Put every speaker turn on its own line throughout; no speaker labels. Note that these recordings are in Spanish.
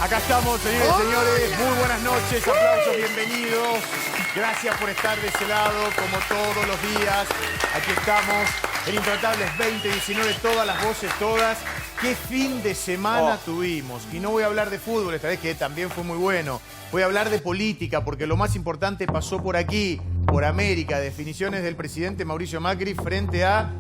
Acá estamos, señores y señores. Muy buenas noches, aplausos, bienvenidos. Gracias por estar de ese lado, como todos los días. Aquí estamos, en Intratables 2019, todas las voces, todas. Qué fin de semana tuvimos. Y no voy a hablar de fútbol esta vez, que también fue muy bueno. Voy a hablar de política, porque lo más importante pasó por aquí, por América. Definiciones del presidente Mauricio Macri frente a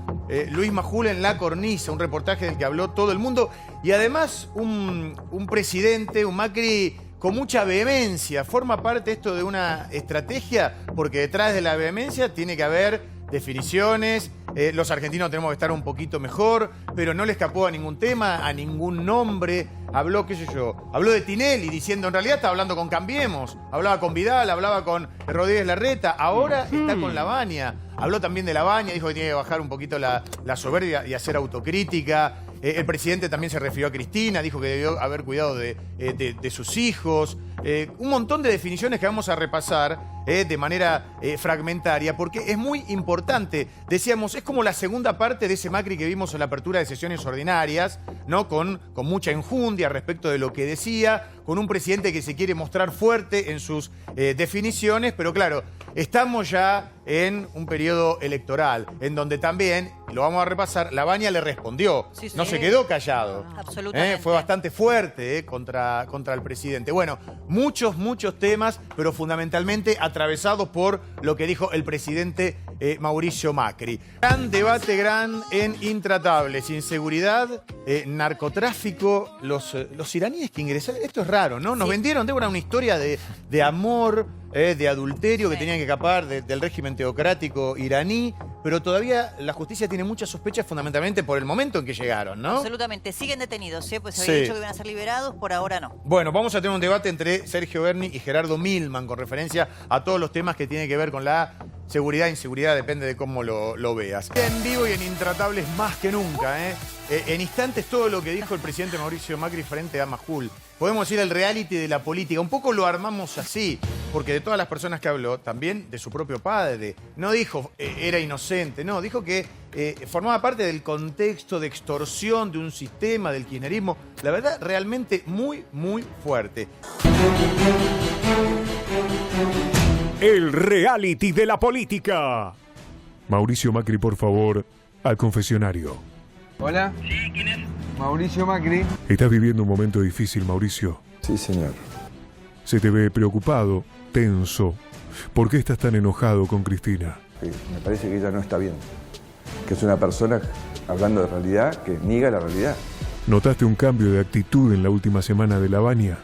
Luis Majul en La Cornisa, un reportaje del que habló todo el mundo. Y además un presidente, un Macri con mucha vehemencia. Forma parte esto de una estrategia, porque detrás de la vehemencia tiene que haber definiciones. Los argentinos tenemos que estar un poquito mejor, pero no le escapó a ningún tema, a ningún nombre. Habló, qué sé yo, habló de Tinelli, diciendo, en realidad está hablando con Cambiemos. Hablaba con Vidal, hablaba con Rodríguez Larreta. Ahora está con Lavagna. Habló también de Lavagna, dijo que tiene que bajar un poquito la soberbia y hacer autocrítica. El presidente también se refirió a Cristina, dijo que debió haber cuidado de sus hijos. Un montón de definiciones que vamos a repasar de manera fragmentaria, porque es muy importante. Decíamos, es como la segunda parte de ese Macri que vimos en la apertura de sesiones ordinarias, ¿no? Con mucha enjundia respecto de lo que decía, con un presidente que se quiere mostrar fuerte en sus definiciones, pero claro, estamos ya en un periodo electoral, en donde también, lo vamos a repasar, Lavagna le respondió, sí, sí. No se quedó callado.
Absolutamente.
Fue bastante fuerte contra el presidente. Bueno, muchos temas, pero fundamentalmente atravesados por lo que dijo el presidente Mauricio Macri. Gran debate en Intratables, inseguridad, narcotráfico, los iraníes que ingresaron. Esto es raro, ¿no? Nos vendieron, Débora, una historia de amor, de adulterio que tenían que escapar del régimen teocrático iraní, pero todavía la justicia tiene muchas sospechas fundamentalmente por el momento en que llegaron, ¿no?
Absolutamente, siguen detenidos, pues se había dicho que iban a ser liberados, por ahora no.
Bueno, vamos a tener un debate entre Sergio Berni y Gerardo Milman con referencia a todos los temas que tienen que ver con la seguridad e inseguridad, depende de cómo lo veas. En vivo y en Intratables más que nunca, en instantes todo lo que dijo el presidente Mauricio Macri frente a Majul. Podemos decir el reality de la política. Un poco lo armamos así, porque de todas las personas que habló, también de su propio padre. No dijo era inocente, no, dijo que formaba parte del contexto de extorsión de un sistema, del kirchnerismo. La verdad, realmente muy fuerte.
El reality de la política. Mauricio Macri, por favor, al confesionario.
Hola.
Sí, ¿quién es?
Mauricio Macri.
Estás viviendo un momento difícil, Mauricio.
Sí, señor.
Se te ve preocupado, tenso. ¿Por qué estás tan enojado con Cristina?
Me parece que ella no está bien. Que es una persona, hablando de realidad, que niega la realidad.
¿Notaste un cambio de actitud en la última semana de Lavagna?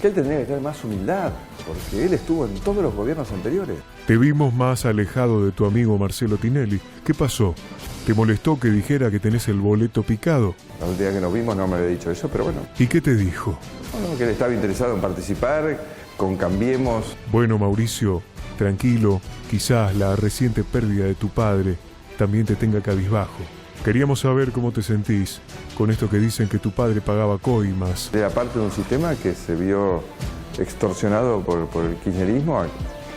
Que él tendría que tener más humildad, porque él estuvo en todos los gobiernos anteriores.
Te vimos más alejado de tu amigo Marcelo Tinelli. ¿Qué pasó? ¿Te molestó que dijera que tenés el boleto picado?
La última vez que nos vimos no me había dicho eso, pero bueno.
¿Y qué te dijo?
Bueno, que él estaba interesado en participar, con Cambiemos.
Bueno, Mauricio, tranquilo. Quizás la reciente pérdida de tu padre también te tenga cabizbajo. Queríamos saber cómo te sentís con esto que dicen que tu padre pagaba coimas.
Era parte de un sistema que se vio extorsionado por el kirchnerismo,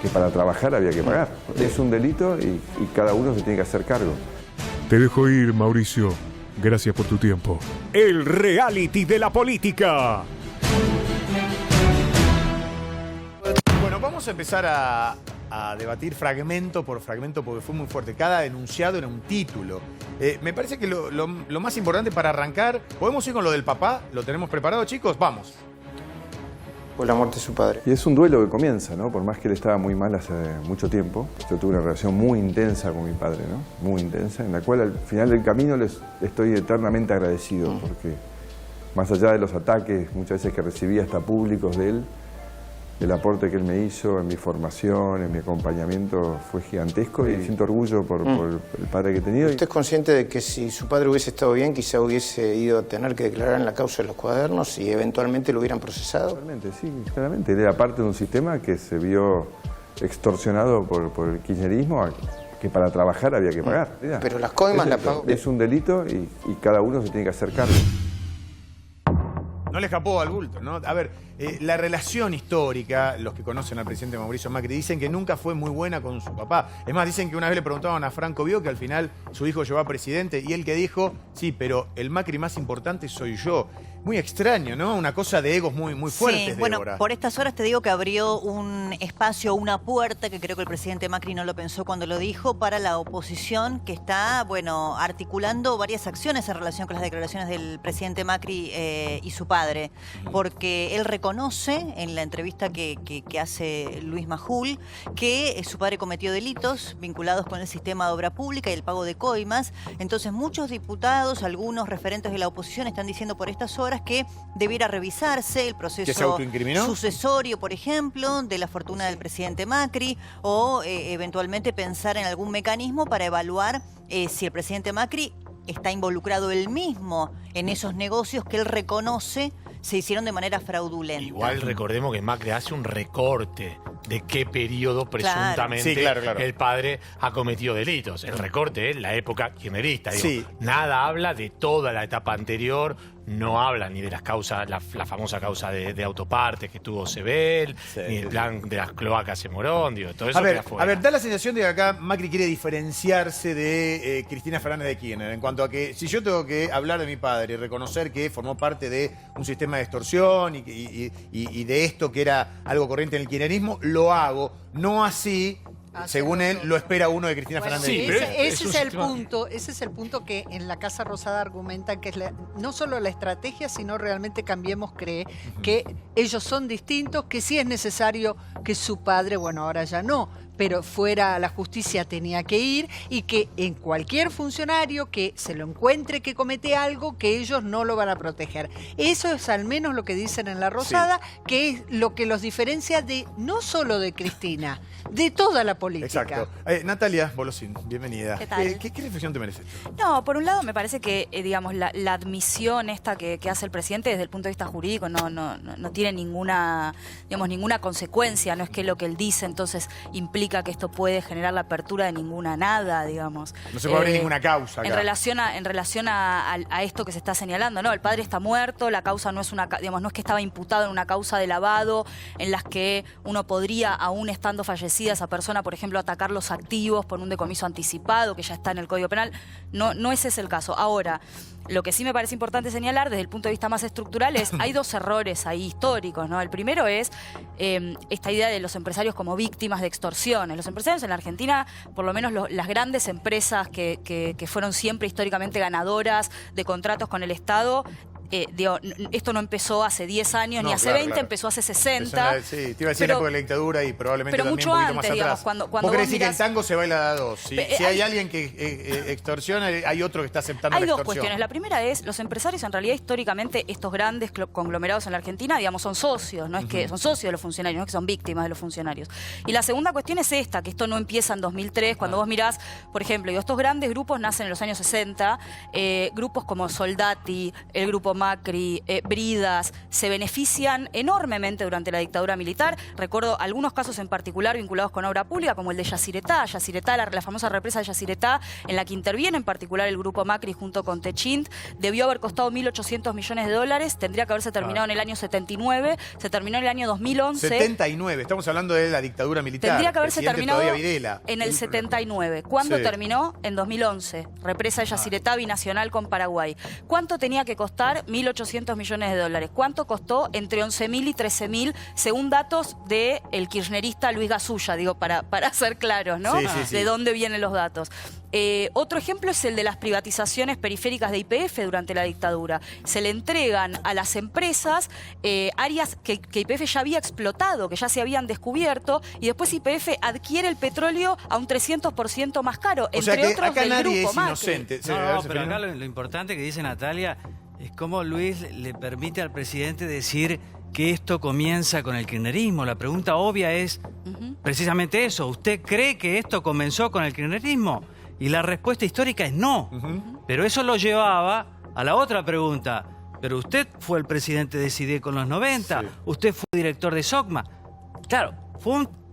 que para trabajar había que pagar. Es un delito y cada uno se tiene que hacer cargo.
Te dejo ir, Mauricio. Gracias por tu tiempo. El reality de la política.
Bueno, vamos a empezar a debatir fragmento por fragmento porque fue muy fuerte. Cada enunciado era un título. Me parece que lo más importante para arrancar, ¿podemos ir con lo del papá? ¿Lo tenemos preparado, chicos? Vamos.
Por la muerte de su padre.
Y es un duelo que comienza, ¿no? Por más que él estaba muy mal hace mucho tiempo. Yo tuve una relación muy intensa con mi padre, ¿no? Muy intensa, en la cual al final del camino les estoy eternamente agradecido, porque más allá de los ataques, muchas veces que recibí hasta públicos de él, el aporte que él me hizo en mi formación, en mi acompañamiento, fue gigantesco y siento orgullo por el padre que he tenido.
¿Usted es consciente de que si su padre hubiese estado bien, quizá hubiese ido a tener que declarar en la causa de los cuadernos y eventualmente lo hubieran procesado?
Claramente, sí, claramente. Él era parte de un sistema que se vio extorsionado por el kirchnerismo, que para trabajar había que pagar.
Pero las coimas las pagó.
Es un delito y cada uno se tiene que hacer cargo.
No le escapó al bulto, ¿no? A ver, la relación histórica, los que conocen al presidente Mauricio Macri, dicen que nunca fue muy buena con su papá. Es más, dicen que una vez le preguntaban a Franco Bio que al final su hijo llegó a presidente y él que dijo, sí, pero el Macri más importante soy yo. Muy extraño, ¿no? Una cosa de egos muy fuertes,
sí, bueno,
Débora.
por estas horas te digo que abrió un espacio, una puerta, que creo que el presidente Macri no lo pensó cuando lo dijo, para la oposición que está, bueno, articulando varias acciones en relación con las declaraciones del presidente Macri y su padre. Porque él reconoce en la entrevista que hace Luis Majul que su padre cometió delitos vinculados con el sistema de obra pública y el pago de coimas. Entonces muchos diputados, algunos referentes de la oposición están diciendo por estas horas que debiera revisarse el proceso
¿Que se autoincriminó?
sucesorio, por ejemplo, de la fortuna del presidente Macri o eventualmente pensar en algún mecanismo para evaluar si el presidente Macri está involucrado él mismo en esos negocios que él reconoce se hicieron de manera fraudulenta.
Igual recordemos que Macri hace un recorte de qué periodo presuntamente
Sí, claro.
el padre ha cometido delitos. El recorte es la época kirchnerista. Digo,
Sí.
Nada habla de toda la etapa anterior, no habla ni de las causas, la famosa causa de autopartes que tuvo Sebel, ni el plan de las cloacas de Morón, digo, todo eso queda fuera.
A ver, da la sensación de que acá Macri quiere diferenciarse de Cristina Fernández de Kirchner, en cuanto a que si yo tengo que hablar de mi padre y reconocer que formó parte de un sistema de extorsión y de esto que era algo corriente en el kirchnerismo, lo hago, no así. Según él, lo espera uno de Cristina Fernández de
sí,
Kirchner.
pero
Ese es el punto que en la Casa Rosada argumentan que es no solo la estrategia, sino realmente Cambiemos cree que ellos son distintos, que sí es necesario que su padre, bueno, ahora ya no, pero fuera a la justicia tenía que ir y que en cualquier funcionario que se lo encuentre que comete algo, que ellos no lo van a proteger. Eso es al menos lo que dicen en la Rosada, que es lo que los diferencia de no solo de Cristina, de toda la política.
Exacto. Natalia Bolosín, bienvenida.
¿Qué tal?
¿Qué reflexión te merece esto?
No, por un lado me parece que, digamos, la admisión esta que hace el presidente desde el punto de vista jurídico no tiene ninguna consecuencia, no es que lo que él dice entonces implica que esto puede generar la apertura de ninguna nada, digamos.
No se puede abrir ninguna causa acá.
En relación a esto que se está señalando, ¿no? El padre está muerto, la causa no es no es que estaba imputado en una causa de lavado en las que uno podría, aún estando fallecida esa persona, por ejemplo, atacar los activos por un decomiso anticipado que ya está en el Código Penal. No ese es el caso. Ahora, lo que sí me parece importante señalar desde el punto de vista más estructural es hay dos errores ahí históricos, ¿no? El primero es esta idea de los empresarios como víctimas de extorsiones. Los empresarios en la Argentina, por lo menos las grandes empresas que fueron siempre históricamente ganadoras de contratos con el Estado, esto no empezó hace 10 años, ni hace 20, empezó hace 60.
Sí, te iba a decir la época de la dictadura y probablemente
pero
también
mucho
un poquito
antes,
más
digamos,
atrás.
cuando
¿Vos
vos
querés decir que el
mirás-
tango se baila de a dos? Si hay alguien que extorsiona, hay otro que está aceptando
Hay
la
dos
extorsión.
cuestiones. La primera es, los empresarios en realidad históricamente, estos grandes conglomerados en la Argentina, digamos, son socios, no es que son socios de los funcionarios, no es que son víctimas de los funcionarios. Y la segunda cuestión es esta, que esto no empieza en 2003, cuando vos mirás, por ejemplo, estos grandes grupos nacen en los años 60, grupos como Soldati, el grupo Macri, Bridas, se benefician enormemente durante la dictadura militar. Recuerdo algunos casos en particular vinculados con obra pública, como el de Yacyretá, la famosa represa de Yacyretá, en la que interviene en particular el grupo Macri junto con Techint, debió haber costado 1.800 millones de dólares, tendría que haberse terminado en el año 79, se terminó en el año 2011.
79, estamos hablando de la dictadura militar.
Tendría que haberse
Presidente
terminado
todavía Videla.
en el 79. ¿Cuándo
Sí.
terminó? En 2011. Represa de Yacyretá binacional con Paraguay. ¿Cuánto tenía que costar? 1.800 millones de dólares. ¿Cuánto costó? Entre 11.000 y 13.000, según datos del kirchnerista Luis Gasulla, digo, para ser claros, ¿no?
Sí.
De dónde vienen los datos. Otro ejemplo es el de las privatizaciones periféricas de YPF durante la dictadura. Se le entregan a las empresas áreas que YPF ya había explotado, que ya se habían descubierto, y después YPF adquiere el petróleo a un 300% más caro,
O sea
entre
que
otros
acá
del
nadie
grupo
es
Macri.
inocente. Sí, a ver,
No, pero
Seferino.
acá lo importante que dice Natalia es cómo Luis le permite al presidente decir que esto comienza con el kirchnerismo. La pregunta obvia es precisamente eso. ¿Usted cree que esto comenzó con el kirchnerismo? Y la respuesta histórica es no. Pero eso lo llevaba a la otra pregunta. ¿Pero usted fue el presidente de CIDE con los 90?
Sí.
¿Usted fue director de SOCMA? Claro,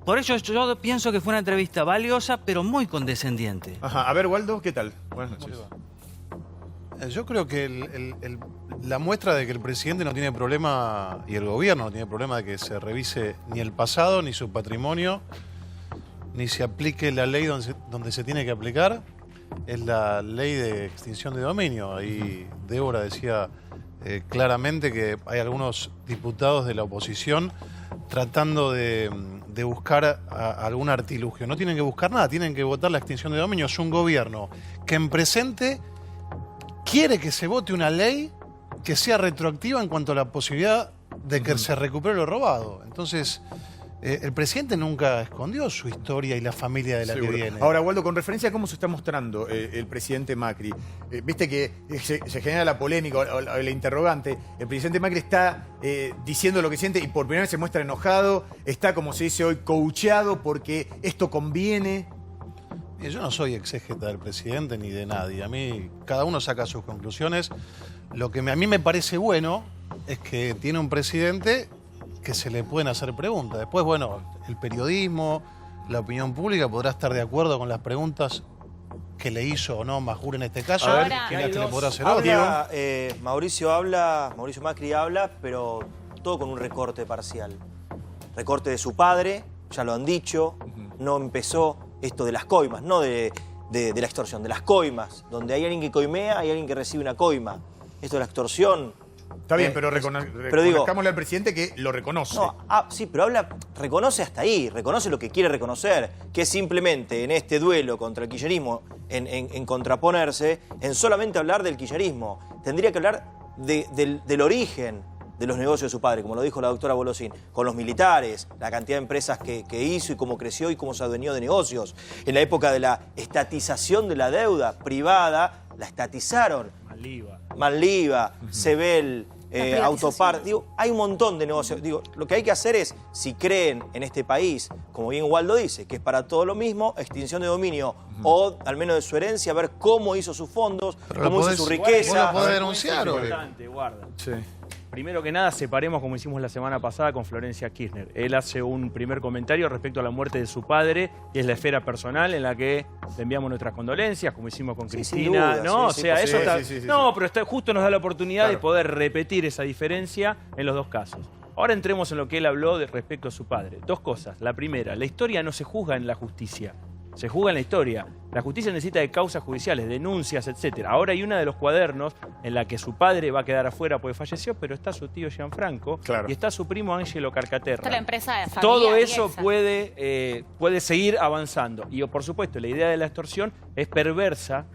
por eso yo pienso que fue una entrevista valiosa, pero muy condescendiente.
Ajá. A ver, Waldo, ¿qué tal? Buenas noches.
Yo creo que la muestra de que el presidente no tiene problema, y el gobierno no tiene problema de que se revise ni el pasado, ni su patrimonio, ni se aplique la ley donde se tiene que aplicar, es la ley de extinción de dominio. Ahí Débora decía claramente que hay algunos diputados de la oposición tratando de buscar algún artilugio. No tienen que buscar nada, tienen que votar la extinción de dominio. Es un gobierno que en presente quiere que se vote una ley que sea retroactiva en cuanto a la posibilidad de que se recupere lo robado. Entonces, el presidente nunca escondió su historia y la familia de la que viene.
Ahora, Waldo, con referencia a cómo se está mostrando el presidente Macri, viste que se genera la polémica o la interrogante. El presidente Macri está diciendo lo que siente y por primera vez se muestra enojado, está, como se dice hoy, coacheado porque esto conviene.
Yo no soy exégeta del presidente ni de nadie. A mí, cada uno saca sus conclusiones. Lo que a mí me parece bueno es que tiene un presidente que se le pueden hacer preguntas. Después, bueno, el periodismo, la opinión pública podrá estar de acuerdo con las preguntas que le hizo o no Majur en este caso.
Ahora,
y las que le podrá hacer
habla, Mauricio Macri habla, pero todo con un recorte parcial. Recorte de su padre, ya lo han dicho, no empezó esto de las coimas, no de la extorsión, de las coimas, donde hay alguien que coimea, hay alguien que recibe una coima. Esto de la extorsión...
Está bien, pero reconozcámosle al presidente que lo reconoce.
No, sí, pero reconoce hasta ahí, reconoce lo que quiere reconocer, que es simplemente en este duelo contra el kirchnerismo, en contraponerse, en solamente hablar del kirchnerismo. Tendría que hablar del origen de los negocios de su padre, como lo dijo la doctora Bolosín, con los militares, la cantidad de empresas que hizo y cómo creció y cómo se adueñó de negocios. En la época de la estatización de la deuda privada, la estatizaron. Manliva, Sebel, Autopart. Digo, hay un montón de negocios. Digo, lo que hay que hacer es, si creen en este país, como bien Waldo dice, que es para todo lo mismo, extinción de dominio o al menos de su herencia, ver cómo hizo sus fondos, cómo hizo su riqueza.
¿Vos lo podés denunciar?
Es importante, guarda. Sí. Primero que nada, separemos, como hicimos la semana pasada con Florencia Kirchner. Él hace un primer comentario respecto a la muerte de su padre, y es la esfera personal en la que le enviamos nuestras condolencias, como hicimos con Cristina.
Duda,
no,
sí,
o sea,
sí,
eso
sí,
está...
sí,
no, pero justo nos da la oportunidad de poder repetir esa diferencia en los dos casos. Ahora entremos en lo que él habló respecto a su padre. Dos cosas. La primera, la historia no se juzga en la justicia. Se juzga en la historia. La justicia necesita de causas judiciales, denuncias, etc. Ahora hay una de los cuadernos en la que su padre va a quedar afuera porque falleció, pero está su tío Gianfranco y está su primo Angelo Carcaterra.
Está la empresa de familia.
Todo eso puede seguir avanzando. Y por supuesto, la idea de la extorsión es perversa,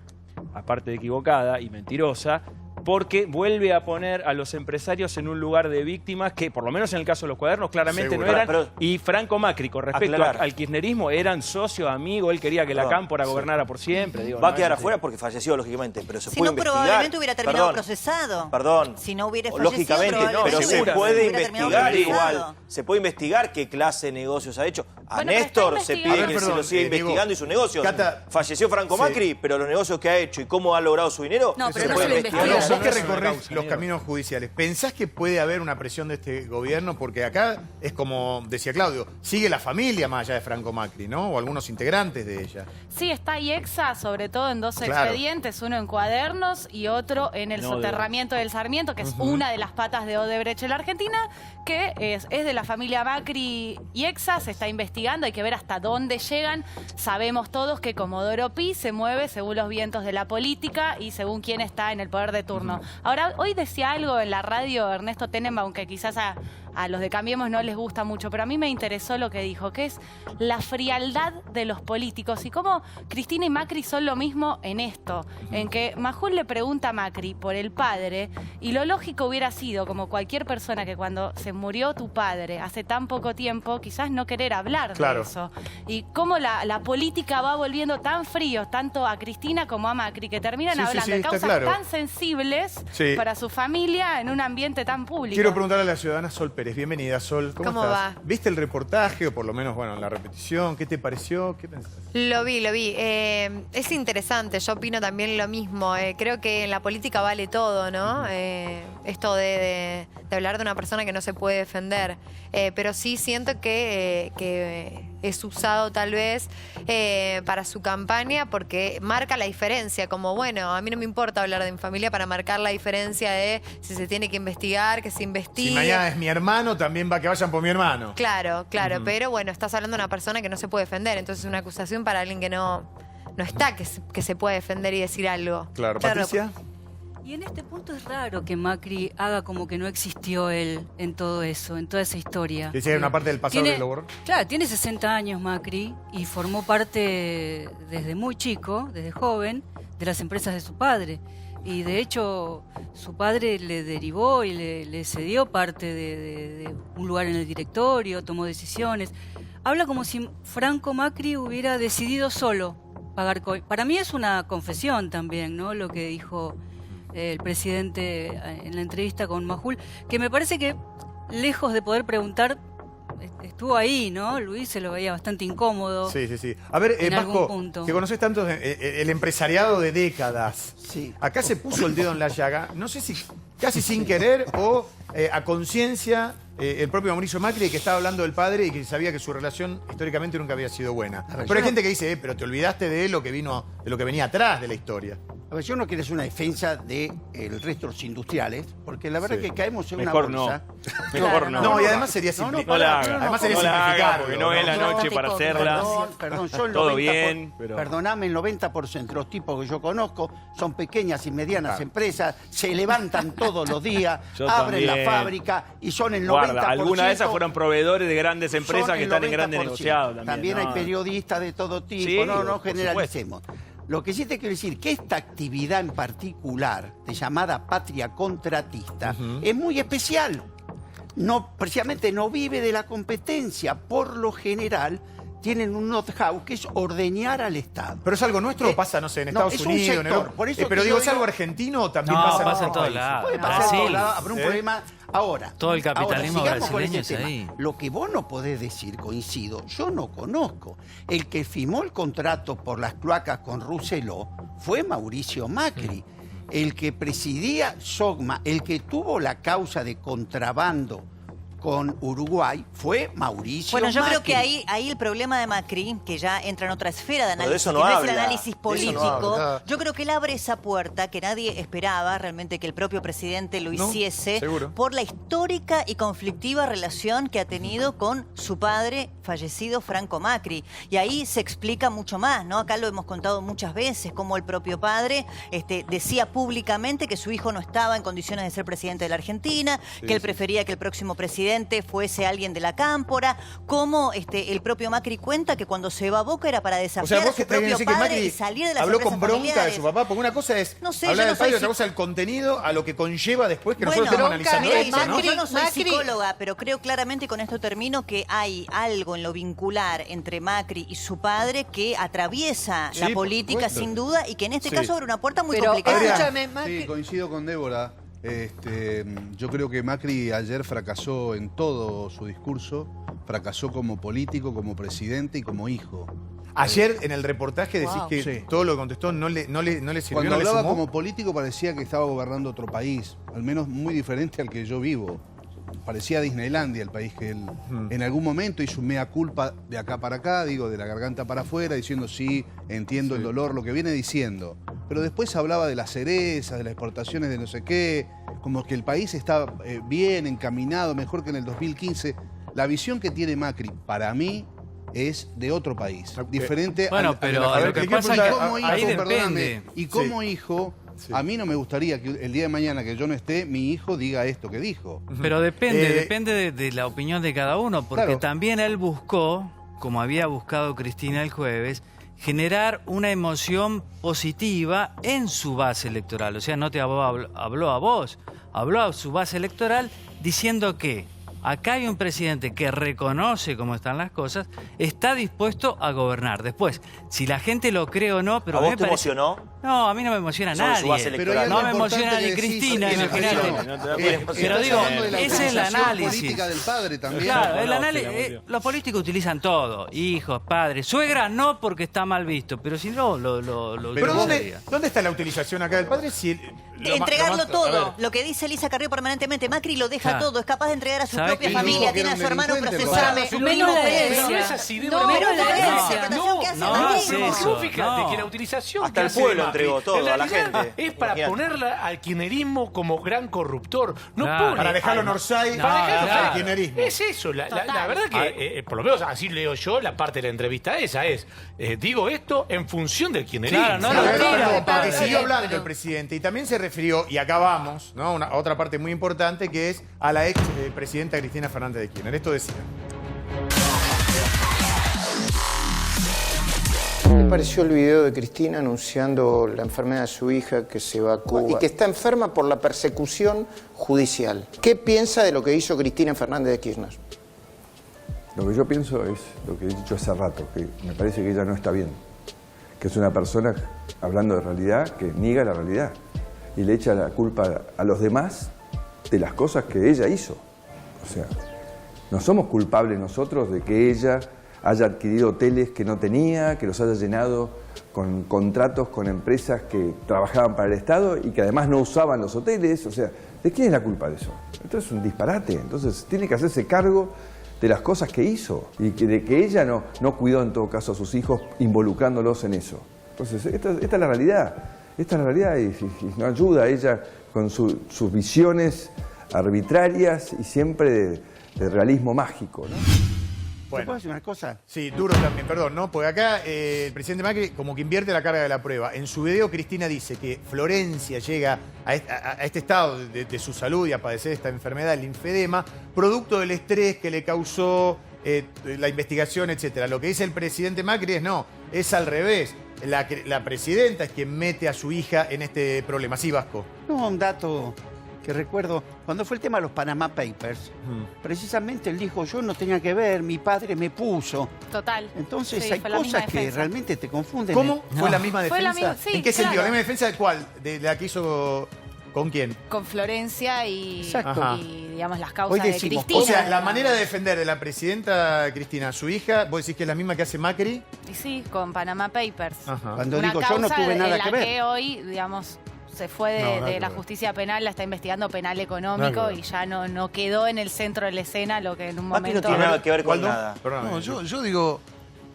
aparte de equivocada y mentirosa, porque vuelve a poner a los empresarios en un lugar de víctimas que, por lo menos en el caso de los cuadernos, claramente no eran. Y Franco Macri, con respecto al kirchnerismo, eran socios, amigos, él quería que la Cámpora gobernara por siempre. Digo,
va a quedar afuera porque falleció, lógicamente, pero se puede investigar.
Probablemente hubiera terminado procesado.
Perdón.
Si no hubiera fallecido,
lógicamente, pero se puede investigar igual. Se puede investigar qué clase de negocios ha hecho. A Néstor se pide que se lo siga investigando y sus negocios. Falleció Franco Macri, pero los negocios que ha hecho y cómo ha logrado su dinero, se puede investigar.
Vos que recorres los caminos judiciales, ¿pensás que puede haber una presión de este gobierno? Porque acá es como decía Claudio, sigue la familia más allá de Franco Macri, ¿no? O algunos integrantes de ella.
Sí, está IEXA, sobre todo en dos expedientes, uno en cuadernos y otro en el soterramiento del Sarmiento, que es una de las patas de Odebrecht en la Argentina, que es de la familia Macri IEXA, se está investigando, hay que ver hasta dónde llegan. Sabemos todos que Comodoro Pi se mueve según los vientos de la política y según quién está en el poder de turno. Ahora, hoy decía algo en la radio Ernesto Tenenbaum que quizás a los de Cambiemos no les gusta mucho, pero a mí me interesó lo que dijo, que es la frialdad de los políticos y cómo Cristina y Macri son lo mismo en esto, en que Majul le pregunta a Macri por el padre y lo lógico hubiera sido, como cualquier persona que cuando se murió tu padre hace tan poco tiempo, quizás no querer hablar de eso. Y cómo la política va volviendo tan fríos, tanto a Cristina como a Macri, que terminan hablando de causas tan sensibles para su familia en un ambiente tan público.
Quiero preguntarle a la ciudadana Sol Pérez. Bienvenida, Sol. ¿Cómo estás? Va? ¿Viste el reportaje o por lo menos, bueno, la repetición? ¿Qué te pareció? ¿Qué pensás?
Lo vi. Es interesante. Yo opino también lo mismo. Creo que en la política vale todo, ¿no? Esto de hablar de una persona que no se puede defender. Pero sí siento que es usado tal vez para su campaña porque marca la diferencia, como bueno, a mí no me importa hablar de mi familia para marcar la diferencia de si se tiene que investigar, que se investigue.
Si mañana es mi hermano, también va que vayan por mi hermano.
Claro, pero bueno, estás hablando de una persona que no se puede defender, entonces es una acusación para alguien que no está, que se puede defender y decir algo.
Claro, Patricia.
Y en este punto es raro que Macri haga como que no existió él en todo eso, en toda esa historia.
Que sea una parte del pasado que lo borró.
Claro, tiene 60 años Macri y formó parte desde muy chico, desde joven, de las empresas de su padre. Y de hecho, su padre le derivó y le cedió parte de un lugar en el directorio, tomó decisiones. Habla como si Franco Macri hubiera decidido solo pagar coimas. Para mí es una confesión también, ¿no? Lo que dijo el presidente en la entrevista con Majul, que me parece que lejos de poder preguntar, estuvo ahí, ¿no? Luis se lo veía bastante incómodo.
Sí. A ver, Vasco, que conoces tanto el empresariado de décadas.
Sí.
Acá se puso el dedo en la llaga, no sé si casi sin querer o a conciencia, el propio Mauricio Macri, que estaba hablando del padre y que sabía que su relación históricamente nunca había sido buena.
Ver,
pero hay gente que dice, pero te olvidaste de lo que venía atrás de la historia.
A ver, yo no quiero hacer una defensa del resto de los industriales, porque la verdad que caemos en
Mejor
una bolsa.
Mejor no.
No, y además sería simplificar.
No la haga.
Además sería
No la haga,
simplificar.
porque no es la noche para hacerla.
Perdón, yo el
Todo
90%,
bien, pero...
Perdoname, el 90% de los tipos que yo conozco son pequeñas y medianas empresas, se levantan todos los días, abren la fábrica y son el 90%.
Guarda, algunas de esas fueron proveedores de grandes empresas que están en grandes negociados.
También hay periodistas de todo tipo,
Sí,
no generalicemos. Lo que sí te quiero decir, que esta actividad en particular, de llamada patria contratista, es muy especial. Precisamente no vive de la competencia. Por lo general, tienen un know-how que es ordeñar al Estado.
¿Pero es algo nuestro o pasa, no sé, en Estados Unidos? En Europa? Pero digo, ¿es algo argentino o también pasa
en todos lados?
Puede pasar en todos lados, habrá un problema. Ahora,
todo el capitalismo
sigamos con
brasileño
ese
es
tema.
ahí.
Lo que vos no podés decir, coincido, yo no conozco. El que firmó el contrato por las cloacas con Rousselot fue Mauricio Macri. El que presidía SOGMA, el que tuvo la causa de contrabando con Uruguay fue Mauricio
Bueno, yo
Macri.
creo que ahí el problema de Macri, que ya entra en otra esfera de
Pero de
análisis,
eso no
que no es
habla.
el análisis
De eso no
político,
habla.
yo creo que él abre esa puerta que nadie esperaba realmente que el propio presidente lo hiciese,
seguro.
por la histórica y conflictiva relación que ha tenido con su padre fallecido, Franco Macri. Y ahí se explica mucho más, ¿no? Acá lo hemos contado muchas veces, cómo el propio padre decía públicamente que su hijo no estaba en condiciones de ser presidente de la Argentina, que él prefería que el próximo presidente fuese alguien de la cámpora, como el propio Macri cuenta que cuando se va a Boca era para desafiar a su propio padre y salir de las
habló
empresas
con bronca
familiares.
de su papá, porque una cosa es
No sé,
hablar
yo no
del padre y
soy
otra cosa el contenido a lo que conlleva después, que nosotros
Bueno,
estamos analizando
mira,
esto, ¿no?
yo no soy
Macri-
psicóloga, pero creo claramente, y con esto termino, que hay algo en lo vincular entre Macri y su padre que atraviesa
Sí,
la
por
política
supuesto.
sin duda y que en este
Sí.
caso abre una puerta muy
Pero
complicada.
escúchame, Macri.
Sí, coincido con Débora. Yo creo que Macri ayer fracasó en todo su discurso, fracasó como político, como presidente y como hijo.
Ayer en el reportaje decís
Wow.
que
Sí.
todo lo que contestó no le sirvió,
Cuando
no le
hablaba
sumó.
como político parecía que estaba gobernando otro país, al menos muy diferente al que yo vivo. Parecía Disneylandia el país que él en algún momento hizo un mea culpa de acá para acá, digo, de la garganta para afuera, diciendo sí, entiendo el dolor, lo que viene diciendo. Pero después hablaba de las cerezas, de las exportaciones de no sé qué, como que el país está bien encaminado, mejor que en el 2015. La visión que tiene Macri, para mí, es de otro país, diferente
Bueno,
al de
pero
la-
lo que
y
pasa es que
como
ahí
hijo,
depende.
perdóname, y como hijo, a mí no me gustaría que el día de mañana que yo no esté, mi hijo diga esto que dijo.
Pero depende de la opinión de cada uno, porque
Claro.
también él buscó, como había buscado Cristina el jueves, generar una emoción positiva en su base electoral. O sea, no te habló a vos, habló a su base electoral diciendo que acá hay un presidente que reconoce cómo están las cosas, está dispuesto a gobernar. Después, si la gente lo cree o no, pero
¿A
a mí
vos
me
te
parece-
emocionó?
No, a mí no me emociona
Sobre su base
nadie.
electoral.
No me emociona ni Cristina, imagínate. Pero digo, ese es el análisis.
política del padre también.
Claro, el análisis, los políticos utilizan todo, hijos, padres, suegra no porque está mal visto, pero si no, lo
Pero
utilizaría.
¿dónde está la utilización acá del padre? Si
Entregarlo
a
todo.
ver.
Lo que dice Elisa Carrió permanentemente, Macri lo deja
Claro.
todo, es capaz de entregar a su
¿Sabés
propia familia, tiene a su hermano procesado, su
menos
primo
la
preso.
herencia.
No es así,
No, menos la herencia.
No, fíjate
no.
que la utilización
Hasta
que
el
hace
pueblo
Macri,
entregó todo
en
a la
realidad,
gente.
es para
Imagínate.
ponerla al kirchnerismo como gran corruptor. No
Claro.
pone
Para dejarlo en
al-
Orsay,
para dejarlo
al
claro.
kirchnerismo.
Es eso, la verdad que, por lo menos así leo yo, la parte de la entrevista esa es, digo esto en función del kirchnerismo.
Claro, no,
Porque siguió hablando el presidente y también se refirió, y acá vamos, ¿no? A otra parte muy importante que es a la ex presidenta Cristina Fernández de Kirchner. Esto decía.
¿Qué le pareció el video de Cristina anunciando la enfermedad de su hija que se va a Cuba y que está enferma por la persecución judicial? ¿Qué piensa de lo que hizo Cristina Fernández de Kirchner?
Lo que yo pienso es lo que he dicho hace rato, que me parece que ella no está bien. Que es una persona, hablando de realidad, que niega la realidad. Y le echa la culpa a los demás de las cosas que ella hizo. O sea, no somos culpables nosotros de que ella haya adquirido hoteles que no tenía, que los haya llenado con contratos con empresas que trabajaban para el Estado y que además no usaban los hoteles. O sea, ¿de quién es la culpa de eso? Esto es un disparate. Entonces tiene que hacerse cargo de las cosas que hizo y de que ella no cuidó en todo caso a sus hijos involucrándolos en eso. Entonces, esta es la realidad. Esta es la realidad y no ayuda a ella con sus visiones arbitrarias y siempre de realismo mágico, ¿no?
¿Te puedo decir una cosa?
Sí, duro también, perdón, ¿no? Porque acá el presidente Macri como que invierte la carga de la prueba. En su video Cristina dice que Florencia llega a este estado de su salud y a padecer esta enfermedad, el linfedema, producto del estrés que le causó la investigación, etcétera. Lo que dice el presidente Macri es no, es al revés. La presidenta es quien mete a su hija en este problema. Sí, Vasco.
No, un dato que recuerdo, cuando fue el tema de los Panama Papers, precisamente él dijo, yo no tenía que ver, mi padre me puso.
Total.
Entonces
Sí,
hay
fue la misma
cosas que
defensa.
realmente te confunden.
¿Cómo? ¿Fue la misma
Fue
defensa?
la misma- sí,
¿En qué sentido?
claro.
¿La misma defensa de cuál? ¿De la que hizo con quién?
Con Florencia y,
Exacto. Ajá.
y, digamos, las causas
Hoy
de
decimos,
Cristina.
o sea, la manera de defender de la presidenta Cristina a su hija, vos decís que es la misma que hace Macri.
Y sí, con Panama Papers.
Ajá.
Cuando
Una
digo yo no
causa
tuve nada
en
que
la
ver.
que hoy, digamos, se fue
No, nada
de
que
la
ver.
justicia penal, la está investigando penal
Nada
económico
que ver.
y ya no quedó en el centro de la escena lo que en un
Macri no
momento...
tiene nada que ver con
¿Waldo?
nada.
Perdóname.
No, yo digo,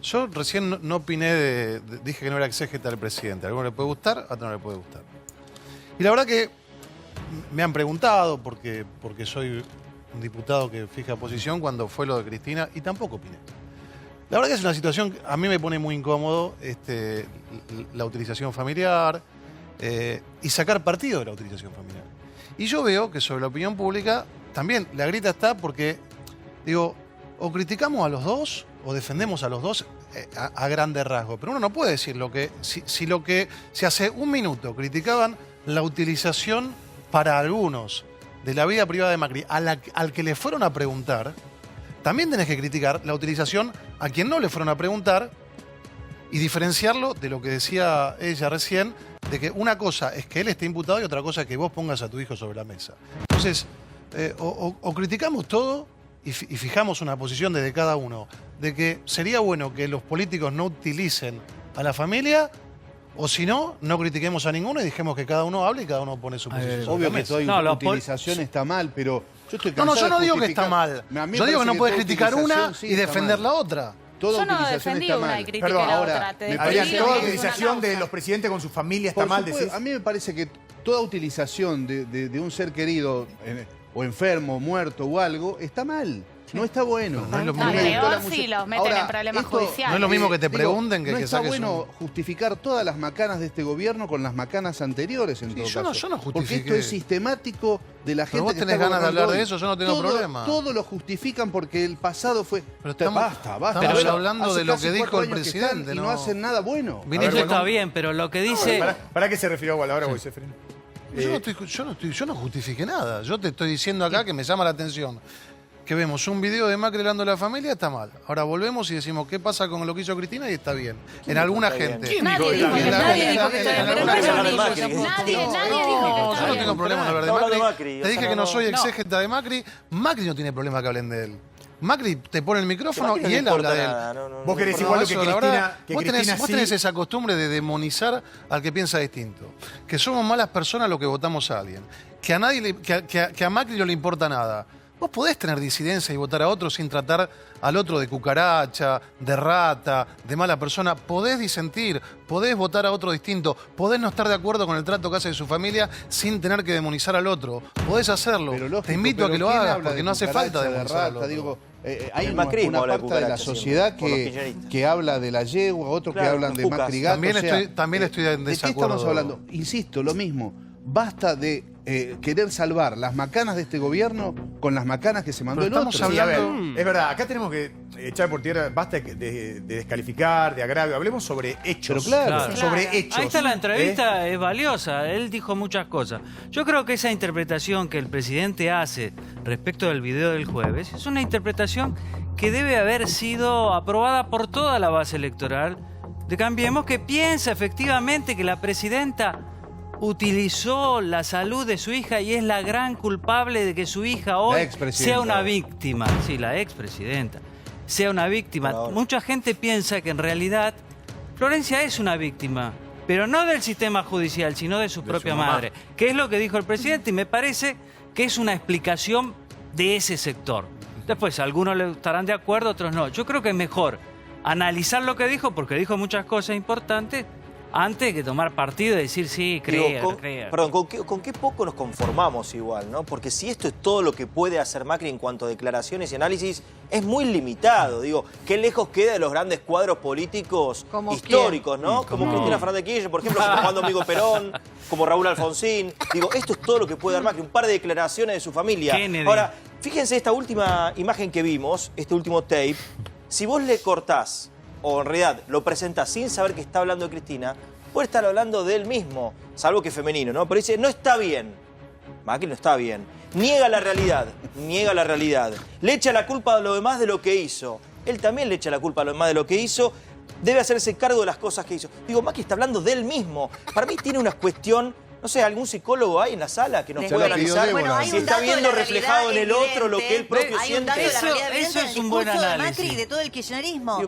yo recién no opiné dije que no era exégeta del presidente. A alguno le puede gustar, a otro no le puede gustar. Y la verdad que me han preguntado, porque soy un diputado que fija posición, cuando fue lo de Cristina, y tampoco opiné. La verdad que es una situación que a mí me pone muy incómodo la utilización familiar y sacar partido de la utilización familiar. Y yo veo que sobre la opinión pública también la grita está porque, digo, o criticamos a los dos o defendemos a los dos a grandes rasgos. Pero uno no puede decir lo que si hace un minuto criticaban la utilización para algunos de la vida privada de Macri al que le fueron a preguntar, también tenés que criticar la utilización a quien no le fueron a preguntar y diferenciarlo de lo que decía ella recién, de que una cosa es que él esté imputado y otra cosa es que vos pongas a tu hijo sobre la mesa. Entonces, o criticamos todo y fijamos una posición desde cada uno, de que sería bueno que los políticos no utilicen a la familia, o si no, no critiquemos a ninguno y dejemos que cada uno hable y cada uno pone su posición. sobre
Obvio
la
que
mesa.
toda utilización está mal, pero yo estoy
No,
cansado
yo no
de
digo que está
justificar-
mal.
A mí me
Yo digo que
parece
no puedes
toda
criticar una
utilización sí
y
está
defender
mal.
la otra.
Toda
Yo no
utilización
defendí
está
una
mal.
y critiqué la
ahora,
otra. Te
me
defendí
Adrián,
parece
toda
que
que-
es una
utilización de
causa.
los presidentes con su familia está
Por
mal,
supuesto,
decís.
a mí me parece que toda utilización de un ser querido o enfermo, muerto o algo está mal. No está bueno.
No es lo
A mí me
mismo.
gustó la
Peor si
música.
los meten
Ahora,
en problemas
esto,
judiciales.
No es lo mismo que te
digo,
pregunten que
no
que
está
saques
bueno justificar todas las macanas de este gobierno con las macanas anteriores en todo
yo no
caso. Porque
justifiqué.
esto es sistemático de la gente
Pero vos
que
tenés
está
ganas de hablar
gobernando
de
hoy.
eso, yo no tengo problema.
Todo lo justifican porque el pasado fue...
Pero estamos
basta.
pero
Bueno,
hablando
hace
de lo
casi
que dijo
4
el
años que están
presidente,
y no
no.
hacen nada bueno.
Eso está bien, pero lo que dice...
¿Para qué se refirió igual? Ahora voy, Seferín.
Yo no justifiqué nada. Yo te estoy diciendo acá que me llama la atención. Que vemos un video de Macri hablando de la familia, está mal. Ahora volvemos y decimos qué pasa con lo que hizo Cristina y está bien. En alguna
está bien?
gente.
¿Quién
Nadie dijo que nadie dijo que está bien, pero no es lo mismo. Nadie dijo que
Yo
está
no
bien.
tengo problema en hablar de
Estamos hablando
Macri.
de Macri,
Te
o
dije
sea,
que no soy
no.
exégeta de Macri. Macri no tiene problema que hablen de él. Macri te pone el micrófono
Macri no
y
le
él habla
importa
de él.
nada,
Vos querés
Por
igual lo
eso,
que
la
Cristina,
verdad,
que
vos
Cristina
tenés
sí.
esa costumbre de demonizar al que piensa distinto. Que somos malas personas los que votamos a alguien. Que a nadie que a Macri no le importa nada. Vos podés tener disidencia y votar a otro sin tratar al otro de cucaracha, de rata, de mala persona. Podés disentir, podés votar a otro distinto, podés no estar de acuerdo con el trato que hace de su familia sin tener que demonizar al otro. Podés hacerlo. Te invito a que lo hagas porque no hace falta demonizar al otro.
Digo, hay una parte de la sociedad que habla de la yegua, otros que hablan de Macri Gato.
También estoy en desacuerdo.
¿De qué estamos hablando? Insisto, lo mismo. Basta de querer salvar las macanas de este gobierno con las macanas que se mandó el otro.
Sí, a ver, es verdad, acá tenemos que echar por tierra, basta de descalificar, de agravio, hablemos sobre hechos.
Pero claro.
Sobre hechos.
Ahí está la entrevista, es valiosa, él dijo muchas cosas. Yo creo que esa interpretación que el presidente hace respecto del video del jueves es una interpretación que debe haber sido aprobada por toda la base electoral de Cambiemos, que piensa efectivamente que la presidenta utilizó la salud de su hija y es la gran culpable de que su hija hoy sea una víctima. Sí, la expresidenta. Sea una víctima. Mucha gente piensa que en realidad Florencia es una víctima, pero no del sistema judicial, sino de su propia madre. Que es lo que dijo el presidente y me parece que es una explicación de ese sector. Después, algunos le estarán de acuerdo, otros no. Yo creo que es mejor analizar lo que dijo, porque dijo muchas cosas importantes, antes que tomar partido y decir sí, crea.
Perdón, ¿con qué poco nos conformamos igual, no? Porque si esto es todo lo que puede hacer Macri en cuanto a declaraciones y análisis, es muy limitado. Digo, qué lejos queda de los grandes cuadros políticos históricos, ¿no? Como Cristina Fernández de Kirchner, por ejemplo, como Juan Domingo Perón, como Raúl Alfonsín. Digo, esto es todo lo que puede dar Macri, un par de declaraciones de su familia.
Kennedy.
Ahora, fíjense esta última imagen que vimos, este último tape. Si vos le cortás, o en realidad lo presentás sin saber que está hablando de Cristina, puede estar hablando de él mismo, salvo que es femenino, ¿no? Pero dice, no está bien. Macri no está bien. Niega la realidad, niega la realidad. Le echa la culpa a lo demás de lo que hizo. Él también le echa la culpa a lo demás de lo que hizo. Debe hacerse cargo de las cosas que hizo. Digo, Macri está hablando de él mismo. Para mí tiene una cuestión... No sé, ¿algún psicólogo hay en la sala que nos pueda analizar si está viendo reflejado en el otro lo que él propio siente?
Eso es un buen análisis. De Macri y de todo el kirchnerismo.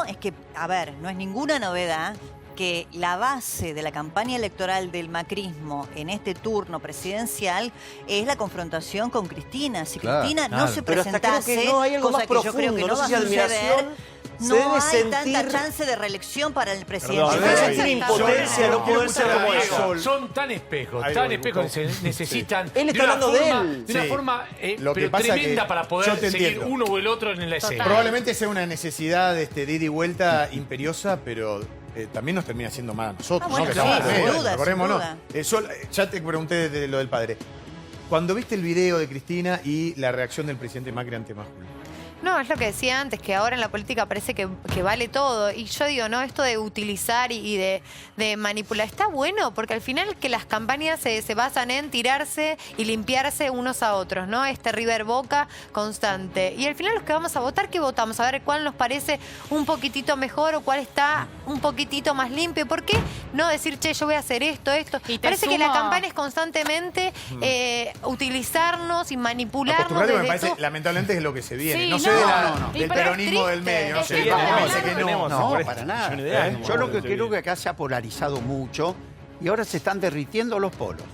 Es que, a ver, no es ninguna novedad que la base de la campaña electoral del macrismo en este turno presidencial es la confrontación con Cristina. Si Cristina no se presentase, cosa que yo creo que no va a suceder, no hay tanta chance de reelección para el presidente.
Tiene impotencia no poder ser como eso.
Son tan espejos, que se necesitan
él está hablando de él.
De una forma pero tremenda para poder seguir uno o el otro en la escena.
Probablemente sea una necesidad de ida y vuelta imperiosa, pero también nos termina siendo mal a nosotros.
Bueno,
¿no?
sin duda.
Ya te pregunté de lo del padre. Cuando viste el video de Cristina y la reacción del presidente Macri ante Majul.
No, es lo que decía antes, que ahora en la política parece que vale todo. Y yo digo, no, esto de utilizar y de manipular está bueno, porque al final que las campañas se basan en tirarse y limpiarse unos a otros, ¿no? Este River Boca constante. Y al final los que vamos a votar, ¿qué votamos? A ver cuál nos parece un poquitito mejor o cuál está un poquitito más limpio. ¿Por qué no decir, che, yo voy a hacer esto? Parece que la campaña es constantemente utilizarnos y manipularnos.
Me parece, lamentablemente, es lo que se viene.
Sí,
no sé del peronismo del medio. No sé.
No, para nada. Yo lo que creo que acá se ha polarizado mucho y ahora se están derritiendo los polos.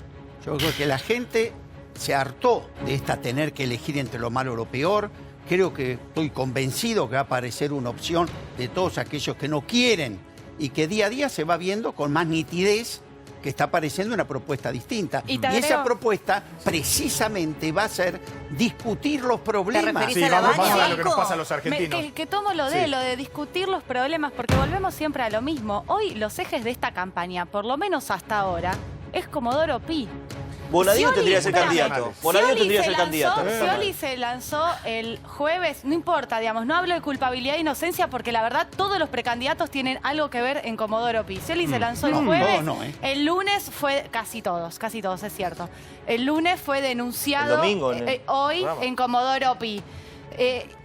Yo creo que la gente se hartó de tener que elegir entre lo malo o lo peor. Creo que estoy convencido que va a aparecer una opción de todos aquellos que no quieren y que día a día se va viendo con más nitidez que está apareciendo una propuesta distinta. Y esa propuesta precisamente va a ser discutir los problemas.
Sí, vamos a lo que nos pasa a los argentinos.
Que tomo lo de discutir los problemas, porque volvemos siempre a lo mismo. Hoy los ejes de esta campaña, por lo menos hasta ahora, es Comodoro Pi.
Bonadío tendría que ser candidato.
Scioli se lanzó el jueves, no importa, digamos, no hablo de culpabilidad e inocencia porque la verdad todos los precandidatos tienen algo que ver en Comodoro Pi. Scioli se lanzó el jueves, el lunes fue, casi todos, es cierto. El lunes fue denunciado,
el domingo,
hoy en Comodoro Pi.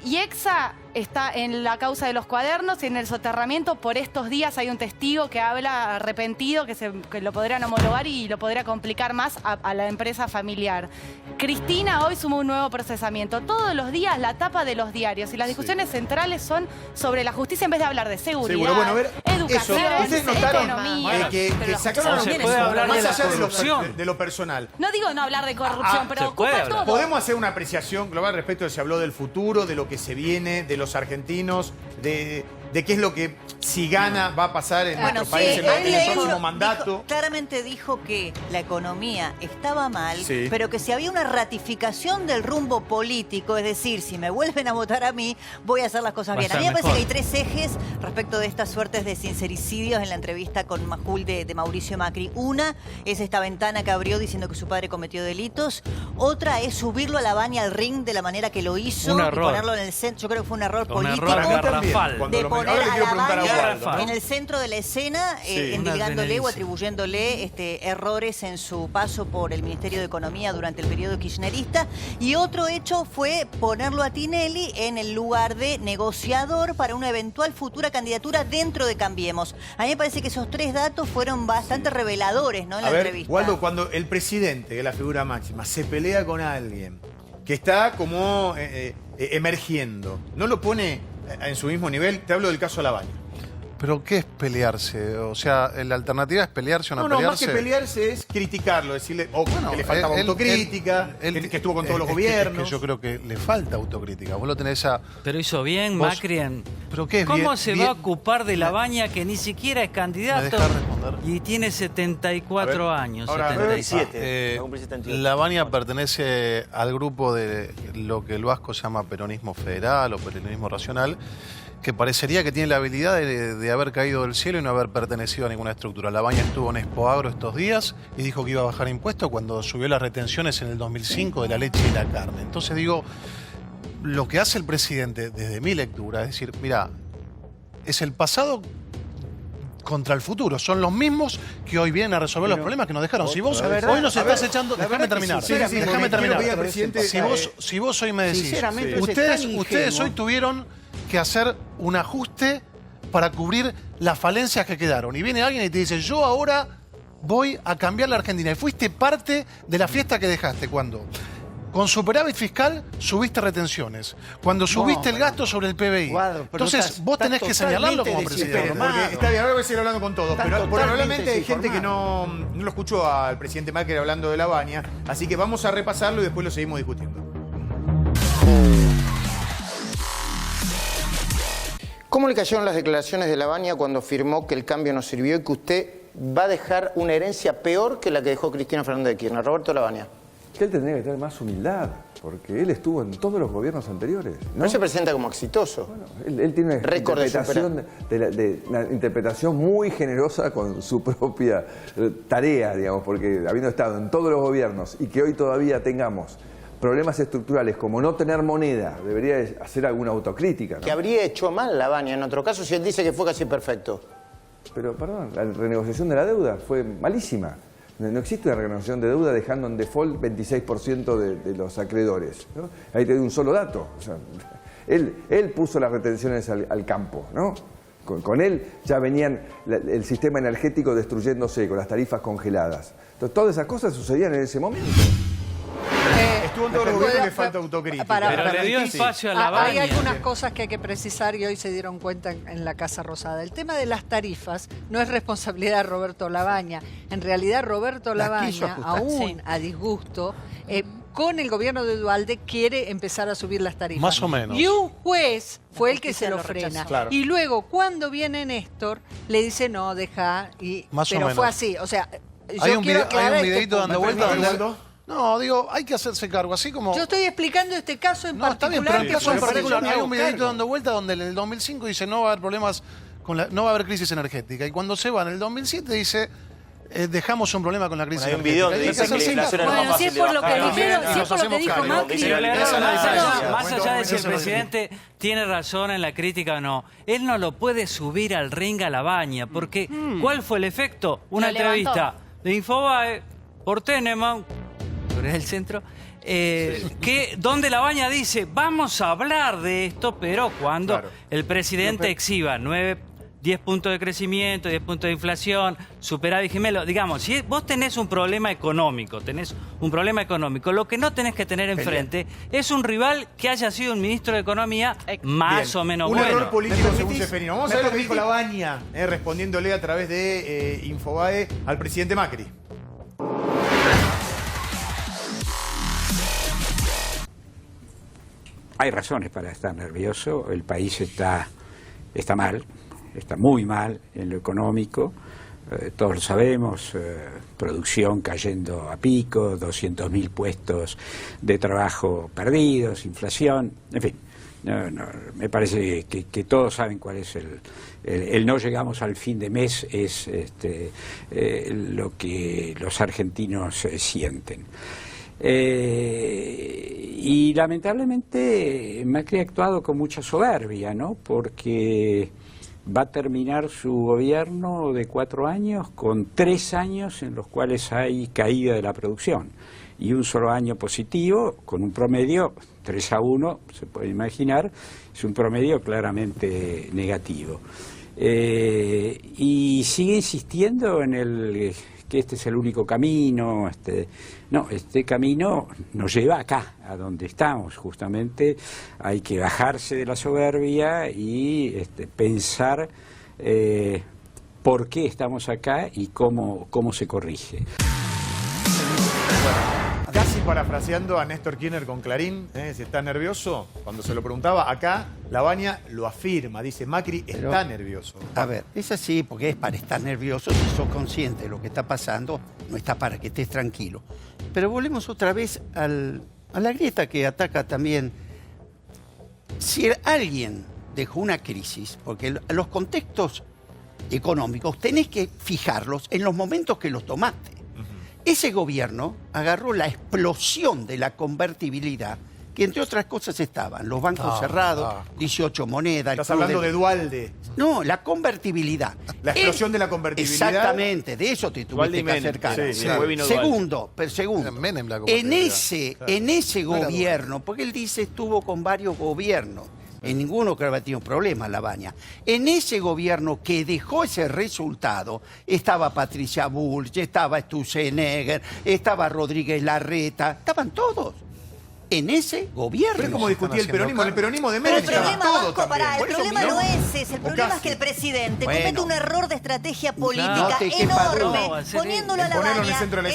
Y Exa está en la causa de los cuadernos y en el soterramiento. Por estos días hay un testigo que habla arrepentido, que lo podrían homologar y lo podría complicar más a la empresa familiar. Cristina hoy sumó un nuevo procesamiento. Todos los días la tapa de los diarios y las discusiones centrales son sobre la justicia en vez de hablar de seguridad,
Bueno, a ver,
educación,
ustedes notaron
economía.
que sacaron
se puede hablar
más
de la
allá
corrupción.
de lo personal.
No digo no hablar de corrupción, pero ocupa todo.
Podemos hacer una apreciación global respecto a se habló del futuro, de lo que se viene, de los argentinos, de qué es lo que, si gana, va a pasar en nuestro país en el próximo mandato.
Claramente dijo que la economía estaba mal,
Sí.
pero que si había una ratificación del rumbo político, es decir, si me vuelven a votar a mí, voy a hacer las cosas bien. A mí me parece que hay tres ejes respecto de estas suertes de sincericidios en la entrevista con Majul de Mauricio Macri. Una es esta ventana que abrió diciendo que su padre cometió delitos. Otra es subirlo a Lavagna al ring de la manera que lo hizo y ponerlo en el centro. Yo creo que fue un error político. De poner a Lavagna en el centro de la escena, endilgándole o atribuyéndole errores en su paso por el Ministerio de Economía durante el periodo kirchnerista. Y otro hecho fue ponerlo a Tinelli en el lugar de negociador para una eventual futura candidatura dentro de Cambiemos. A mí me parece que esos tres datos fueron bastante reveladores, ¿no? En la entrevista.
Waldo, cuando el presidente, que es la figura máxima, se pelea con alguien que está como emergiendo, ¿no lo pone en su mismo nivel? Te hablo del caso Lavagna.
¿Pero qué es pelearse? O sea, ¿la alternativa es pelearse o no pelearse?
No, más que pelearse es criticarlo, decirle que le faltaba autocrítica, que estuvo con todos los gobiernos.
Es que yo creo que le falta autocrítica. Vos lo tenés a...
Pero hizo bien Macri en...
¿Pero qué es
¿Cómo
bien,
se
bien?
va a ocupar de Lavagna que ni siquiera es candidato?
¿Me dejás responder?
Y tiene 74 años.
Ahora,
77.
Lavagna pertenece al grupo de lo que el vasco llama peronismo federal o peronismo racional, que parecería que tiene la habilidad de haber caído del cielo y no haber pertenecido a ninguna estructura. Lavagna estuvo en Expoagro estos días y dijo que iba a bajar impuestos cuando subió las retenciones en el 2005 de la leche y la carne. Entonces digo, lo que hace el presidente desde mi lectura es decir, mira, es el pasado contra el futuro. Son los mismos que hoy vienen a resolver los problemas que nos dejaron. Si vos hoy nos estás echando... Déjame terminar. Déjame terminar. Si vos hoy me decís, ustedes hoy tuvieron que hacer un ajuste para cubrir las falencias que quedaron. Y viene alguien y te dice, yo ahora voy a cambiar la Argentina. Y fuiste parte de la fiesta que dejaste cuando... Con superávit fiscal subiste retenciones. Cuando subiste el gasto sobre el PBI. Entonces vos tenés que señalarlo como presidente.
Está bien, ahora voy a seguir hablando con todos. Pero probablemente hay gente que no lo escuchó al presidente Macri hablando de Lavagna. Así que vamos a repasarlo y después lo seguimos discutiendo.
¿Cómo le cayeron las declaraciones de Lavagna cuando afirmó que el cambio no sirvió y que usted va a dejar una herencia peor que la que dejó Cristina Fernández de Kirchner? Roberto Lavagna.
Que él tendría que tener más humildad, porque él estuvo en todos los gobiernos anteriores, ¿no?
No se presenta como exitoso.
Bueno, él tiene una interpretación muy generosa con su propia tarea, digamos, porque habiendo estado en todos los gobiernos y que hoy todavía tengamos problemas estructurales como no tener moneda, debería hacer alguna autocrítica, ¿no?
Que habría hecho mal Lavagna en otro caso si él dice que fue casi perfecto.
Pero, perdón, la renegociación de la deuda fue malísima. No existe una renegociación de deuda dejando en default 26% de los acreedores, ¿no? Ahí te doy un solo dato. O sea, él puso las retenciones al campo, ¿no? Con él ya venían el sistema energético destruyéndose, con las tarifas congeladas. Entonces, todas esas cosas sucedían en ese momento.
Estuvo en todos los gobiernos, le falta autocrítica.
Pero le dio espacio a Lavagna.
Hay algunas cosas que hay que precisar y hoy se dieron cuenta en la Casa Rosada. El tema de las tarifas no es responsabilidad de Roberto Lavagna. En realidad, Roberto Lavagna, aún a disgusto, con el gobierno de Duhalde quiere empezar a subir las tarifas.
Más o menos.
Y un juez fue el que se lo frena.
Claro.
Y luego, cuando viene Néstor, le dice, no, deja. Pero fue así. O sea,
hay un videito dando vueltas. No, digo, hay que hacerse cargo, así como...
Yo estoy explicando este caso en particular.
Está bien, pero el caso en particular, hay un videito dando vueltas donde en el 2005 dice no va a haber problemas, no va a haber crisis energética. Y cuando se va en el 2007 dice... dejamos un problema con la crisis energética.
Bueno, si es por lo que dijeron, si es por lo que dijo Macri.
Más allá de si el presidente tiene razón en la crítica o no, él no lo puede subir al ring a Lavagna, porque ¿cuál fue el efecto? Una entrevista de Infobae por Teneman, por el centro, donde Labaña dice, vamos a hablar de esto, pero cuando el presidente exhiba 10 puntos de crecimiento, 10 puntos de inflación, superávit gemelo, digamos, si vos tenés un problema económico, lo que no tenés que tener enfrente es un rival que haya sido un ministro de Economía más o menos bueno.
Un error político según Ceferino. Vamos a ver lo que dijo Labaña, respondiéndole a través de Infobae al presidente Macri.
Hay razones para estar nervioso, el país está mal. Está muy mal en lo económico, todos lo sabemos, producción cayendo a pico, 200.000 puestos de trabajo perdidos, inflación, en fin. Me parece que todos saben cuál es el no llegamos al fin de mes, es lo que los argentinos sienten. Y lamentablemente Macri ha actuado con mucha soberbia, ¿no? Porque va a terminar su gobierno de 4 años con 3 años en los cuales hay caída de la producción y un solo año positivo con un promedio 3-1, se puede imaginar, es un promedio claramente negativo. Y sigue insistiendo en que este es el único camino. No, este camino nos lleva acá, a donde estamos, justamente. Hay que bajarse de la soberbia y pensar por qué estamos acá y cómo se corrige.
Casi parafraseando a Néstor Kirchner con Clarín, si está nervioso, cuando se lo preguntaba, acá Labaña lo afirma, dice Macri está nervioso.
A ver, es así porque es para estar nervioso, si sos consciente de lo que está pasando, no está para que estés tranquilo. Pero volvemos otra vez a la grieta que ataca también. Si alguien dejó una crisis, porque los contextos económicos tenés que fijarlos en los momentos que los tomaste. Ese gobierno agarró la explosión de la convertibilidad, que entre otras cosas estaban los bancos cerrados, 18 monedas.
Estás hablando de Dualde.
No, la convertibilidad.
La explosión de la convertibilidad.
Exactamente, de eso te tuviste que acercar. Segundo, en ese gobierno, porque él dice estuvo con varios gobiernos, en ninguno que había tenido problemas Labaña. En ese gobierno que dejó ese resultado, estaba Patricia Bullrich, estaba Sturzenegger, estaba Rodríguez Larreta, estaban todos. En ese gobierno.
Pero es como discutía el peronismo de Menem.
El problema, Vasco, el problema no es ese. El problema es que el presidente comete un error de estrategia política enorme, poniéndolo a Labaña en el centro de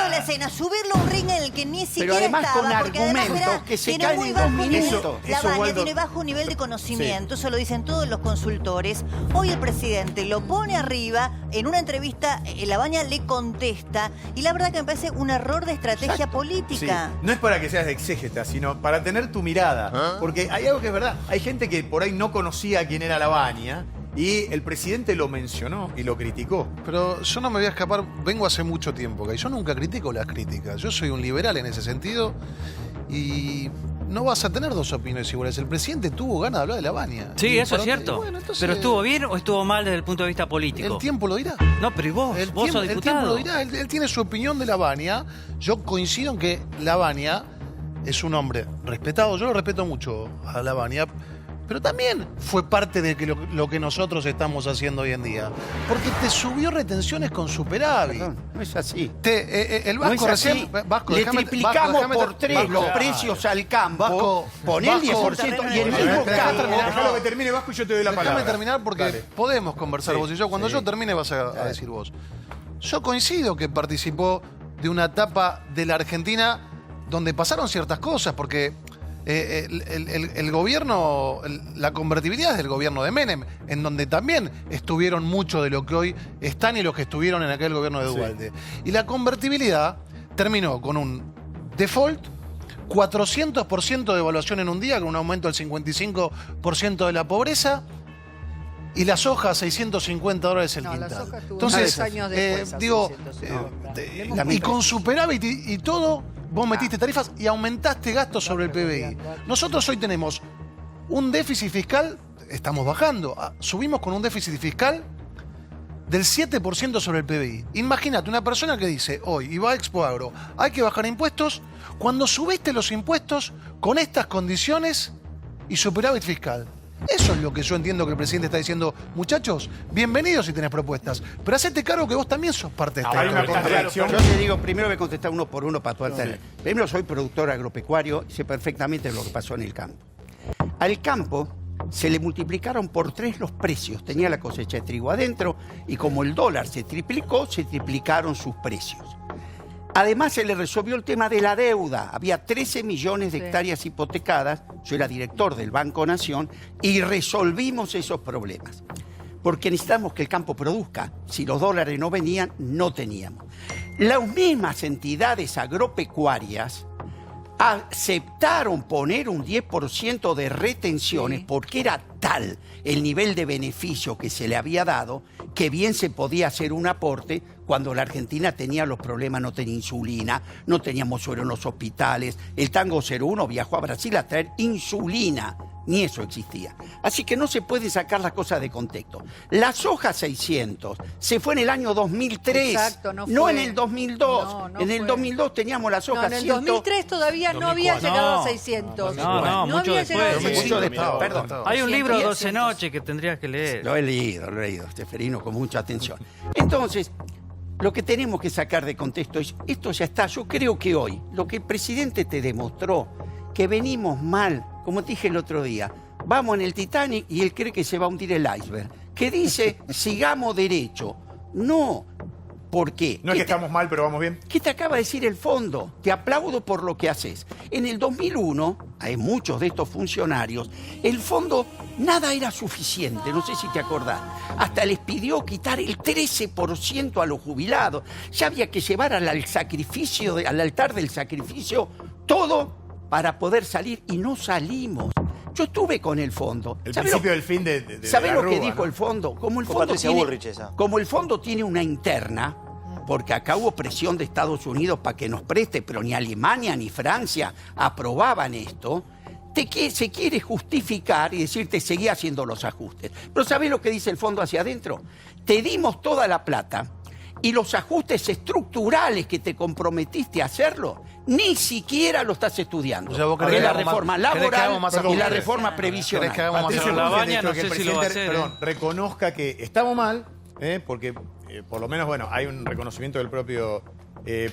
la escena, subirlo a un ring en el que ni siquiera
además
estaba,
con argumentos que se caen en 2 minutos.
Labaña tiene bajo nivel de conocimiento, eso lo dicen todos los consultores. Hoy el presidente lo pone arriba, en una entrevista Labaña le contesta, y la verdad que me parece un error de estrategia política.
Sí. No es para que seas exégeta, sino para tener tu mirada. Porque hay algo que es verdad. Hay gente que por ahí no conocía quién era Labaña y el presidente lo mencionó y lo criticó.
Pero yo no me voy a escapar, vengo hace mucho tiempo, que yo nunca critico las críticas. Yo soy un liberal en ese sentido y no vas a tener dos opiniones iguales. El presidente tuvo ganas de hablar de Labaña.
Sí, eso es cierto. Bueno, entonces, ¿pero estuvo bien o estuvo mal desde el punto de vista político?
El tiempo lo dirá.
No, pero ¿y vos? ¿Vos sos diputado?
El tiempo lo dirá. Él tiene su opinión de Labaña. Yo coincido en que Labaña es un hombre respetado. Yo lo respeto mucho a Labaña. Pero también fue parte de lo que nosotros estamos haciendo hoy en día. Porque te subió retenciones con superávit.
Perdón, no es así.
El Vasco
no es así.
Vasco,
le triplicamos por 3 los precios al campo.
Vasco,
poné el 10% y el mismo campo.
Déjalo que termine Vasco y yo te doy la palabra.
Déjame terminar porque podemos conversar vos y yo. Cuando yo termine vas a decir vos. Yo coincido que participó de una etapa de la Argentina donde pasaron ciertas cosas, porque el gobierno, la convertibilidad es del gobierno de Menem, en donde también estuvieron muchos de lo que hoy están y los que estuvieron en aquel gobierno de Dualde. Y la convertibilidad terminó con un default, 400% de evaluación en un día, con un aumento del 55% de la pobreza, y la soja a $650 el quintal. Entonces,
años después,
y con superávit y todo, vos metiste tarifas y aumentaste gastos sobre el PBI. Nosotros hoy tenemos un déficit fiscal, estamos bajando, subimos con un déficit fiscal del 7% sobre el PBI. Imagínate una persona que dice hoy, y va a Expo Agro, hay que bajar impuestos, cuando subiste los impuestos con estas condiciones y superávit fiscal. Eso es lo que yo entiendo que el presidente está diciendo. Muchachos, bienvenidos si tenés propuestas, pero hacete cargo que vos también sos parte de
Hay una contradicción. Yo te digo, primero voy a contestar uno por uno para poder tener. Primero, soy productor agropecuario y sé perfectamente lo que pasó en el campo. Al campo se le multiplicaron por 3 los precios. Tenía la cosecha de trigo adentro y como el dólar se triplicó, se triplicaron sus precios. Además, se le resolvió el tema de la deuda. Había 13 millones de hectáreas hipotecadas. Yo era director del Banco Nación y resolvimos esos problemas. Porque necesitamos que el campo produzca. Si los dólares no venían, no teníamos. Las mismas entidades agropecuarias aceptaron poner un 10% de retenciones porque era tal el nivel de beneficio que se le había dado que bien se podía hacer un aporte cuando la Argentina tenía los problemas, no tenía insulina, no teníamos suero en los hospitales. El Tango 01 viajó a Brasil a traer insulina, ni eso existía. Así que no se puede sacar las cosas de contexto. La soja 600 se fue en el año 2003,
Exacto,
no en el 2002. En el 2002 teníamos la soja 100.
en el 2003 todavía no había llegado a 600.
No, mucho
había
después.
llegado a 600.
Perdón.
Hay un libro, 12 noches, que tendrías que leer.
Lo he leído, Seferino, con mucha atención. Entonces, lo que tenemos que sacar de contexto es, esto ya está. Yo creo que hoy, lo que el presidente te demostró, que venimos mal, como te dije el otro día, vamos en el Titanic y él cree que se va a hundir el iceberg. Que dice, sigamos derecho. No. ¿Por qué?
No es que estamos mal, pero vamos bien.
¿Qué te acaba de decir el fondo? Te aplaudo por lo que haces. En el 2001, hay muchos de estos funcionarios, el fondo nada era suficiente, no sé si te acordás. Hasta les pidió quitar el 13% a los jubilados. Ya había que llevar al sacrificio, al altar del sacrificio, todo para poder salir y no salimos. Yo estuve con el fondo.
El principio del fin de
¿sabés
la
lo que
Rúa,
dijo
¿no?
el fondo? Como el
Con
fondo
Patricia Bullrich esa.
como el fondo tiene una interna, porque acá hubo presión de Estados Unidos para que nos preste, pero ni Alemania ni Francia aprobaban esto, se quiere justificar y decirte seguí haciendo los ajustes. Pero ¿sabés lo que dice el fondo hacia adentro? Te dimos toda la plata y los ajustes estructurales que te comprometiste a hacerlo, ni siquiera lo estás estudiando.
O sea, vos querés
en la
que hagamos
reforma
más- querés que hagamos más
laboral y la
ajustes.
reforma previsional.
¿Querés que hagamos más
Patricio
ajustes?
Bullrich
Labaña,
dijo
no
que el
sé si lo va a
presidente,
hacer,
reconozca que estamos mal, porque por lo menos, bueno, hay un reconocimiento del propio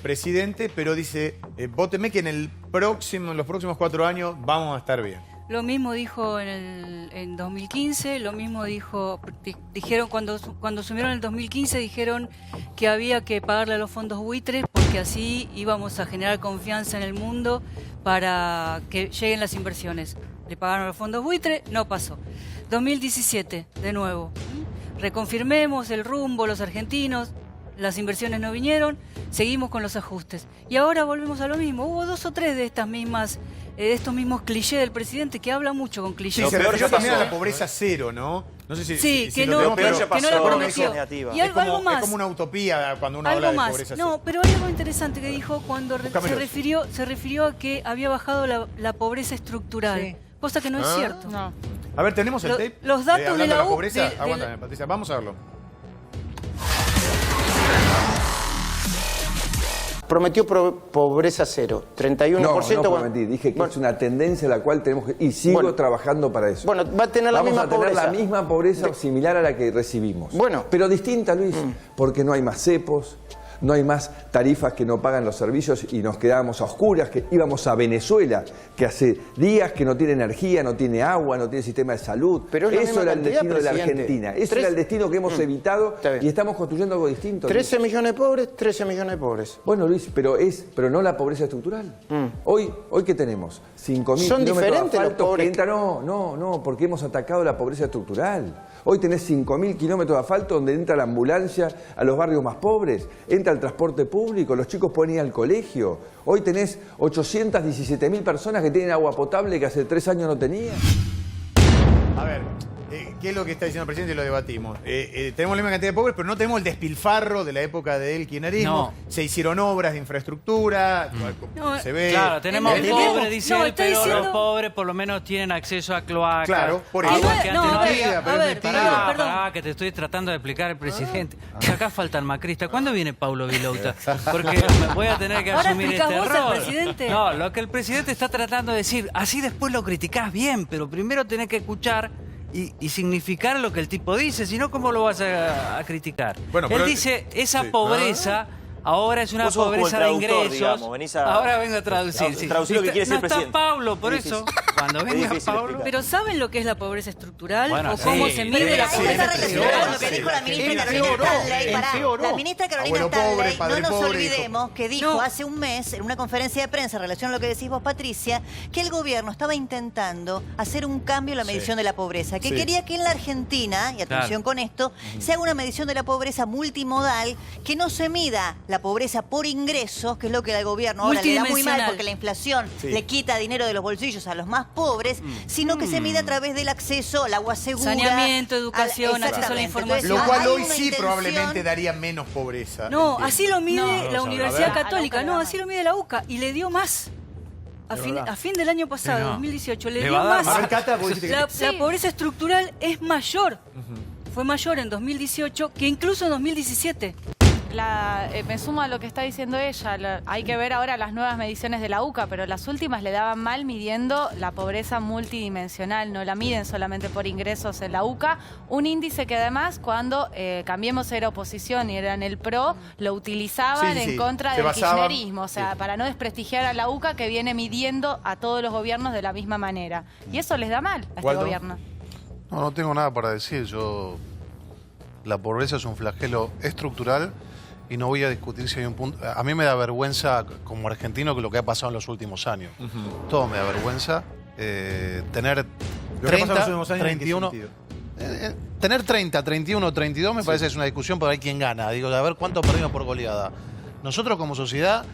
presidente, pero dice, vóteme que en los próximos 4 años vamos a estar bien.
Lo mismo dijo en 2015, lo mismo dijeron cuando asumieron en el 2015, dijeron que había que pagarle a los fondos buitres porque así íbamos a generar confianza en el mundo para que lleguen las inversiones. Le pagaron a los fondos buitres, no pasó. 2017, de nuevo. Reconfirmemos el rumbo, los argentinos, las inversiones no vinieron, seguimos con los ajustes. Y ahora volvemos a lo mismo. Hubo 2 o 3 de estas mismas, de estos mismos clichés del presidente que habla mucho con clichés.
Sí, se refirió también a la pobreza cero, ¿no? No sé si,
sí,
si
que
lo
no,
tenemos,
que no la conoció.
negativa.
Y algo más.
Es como una utopía cuando uno
Algo
habla de
más.
pobreza
No,
cero.
pero hay algo interesante que dijo cuando
Buscámelo.
se refirió a que había bajado la pobreza estructural.
Sí.
Cosa que no es cierto.
No.
A ver, ¿tenemos el tape?
Los datos
Hablando
de la U-
pobreza.
de
Aguántame, Patricia, vamos a verlo.
Prometió pobreza cero, 31%.
No
bueno,
prometí, dije que es una tendencia a la cual tenemos que... Y sigo trabajando para eso.
Bueno, va a tener la misma
Vamos a tener
pobreza.
la misma pobreza similar a la que recibimos.
Bueno.
Pero distinta, Luis, porque no hay más cepos, no hay más tarifas que no pagan los servicios y nos quedábamos a oscuras, que íbamos a Venezuela, que hace días que no tiene energía, no tiene agua, no tiene sistema de salud.
Pero es la
eso
misma
era el
cantidad,
destino de la
presidente.
Argentina. Ese era el destino que hemos evitado y estamos construyendo algo distinto.
13 millones de pobres, 13 millones de pobres.
Bueno, Luis, pero no la pobreza estructural. Hoy ¿qué tenemos? 5.000
Son
kilómetros de
diferentes los
asfalto
pobres.
que entran. No, porque hemos atacado la pobreza estructural. Hoy tenés 5.000 kilómetros de asfalto donde entra la ambulancia a los barrios más pobres, entra el transporte público, los chicos pueden ir al colegio. Hoy tenés 817.000 personas que tienen agua potable que hace 3 años no tenían.
A ver, ¿qué es lo que está diciendo el presidente? Y lo debatimos. Tenemos la misma cantidad de pobres, pero no tenemos el despilfarro de la época del kirchnerismo.
No.
Se hicieron obras de infraestructura, se ve...
Claro, tenemos pobres, dice él, pero
diciendo...
los pobres por lo menos tienen acceso a cloacas.
Claro, por eso.
Agua que antes no
había.
Pará, que te estoy tratando de explicar el presidente. Acá faltan macristas. ¿Cuándo viene Paulo Vilouta? Porque me voy a tener que asumir este
vos
error.
al presidente.
No, lo que el presidente está tratando de decir, así después lo criticás bien, pero primero tenés que escuchar y significar lo que el tipo dice, si no, ¿cómo lo vas a criticar?
Bueno,
él dice, esa pobreza... Ahora es una
Vos sos como
pobreza
el
de
traductor,
ingresos.
digamos, venís a-
Ahora vengo a traducir. Sí.
Traducir lo que quiere decir el
No está
presidente.
Pablo, por
Es
eso.
difícil.
Cuando
Es
venga
difícil
Pablo.
explicar.
Pero ¿saben lo que es la pobreza estructural?
Bueno,
¿O cómo
sí.
se mide
Pero
la
ahí
pobreza
está relacionado con lo que dijo la ministra Carolina Stanley. Pará, la ministra Carolina
Abuelo pobre,
Stanley,
padre
no nos
pobre,
olvidemos que dijo hace un mes, en una conferencia de prensa en relación a lo que decís vos, Patricia, que el gobierno estaba intentando hacer un cambio en la medición de la pobreza, que quería que en la Argentina, y atención con esto, se haga una medición de la pobreza multimodal, que no se mida la pobreza por ingresos, que es lo que el gobierno ahora le da muy mal porque la inflación le quita dinero de los bolsillos a los más pobres, sino que se mide a través del acceso al agua segura.
Saneamiento, educación, acceso a la información.
Lo cual
hay
hoy
una
sí
intención-
probablemente daría menos pobreza.
No,
Entiendo.
así lo mide la
a
Universidad
ver.
Católica, no, así lo mide la UCA y le dio más. A fin del año pasado,
Sí, no.
2018, le
Le
dio
va a dar
más.
más.
A ver, Cata, vos dijiste que-
La pobreza estructural es mayor. Fue mayor en 2018 que incluso en 2017.
Me sumo a lo que está diciendo ella. Hay que ver ahora las nuevas mediciones de la UCA, pero las últimas le daban mal midiendo la pobreza multidimensional. No la miden solamente por ingresos en la UCA. Un índice que además, cuando Cambiemos era oposición y eran el PRO, lo utilizaban en contra del kirchnerismo. O sea, para no desprestigiar a la UCA que viene midiendo a todos los gobiernos de la misma manera. Y eso les da mal a este
Waldo.
gobierno.
No tengo nada para decir. La pobreza es un flagelo estructural y no voy a discutir si hay un punto. A mí me da vergüenza como argentino que lo que ha pasado en los últimos años. Todo me da vergüenza. Tener
Lo que ha pasado en
30,
los últimos años, ¿en qué
31...
sentido?
Tener 30, 31, 32 me parece que es una discusión para ver quién gana. Digo, a ver cuánto perdimos por goleada. Nosotros como sociedad,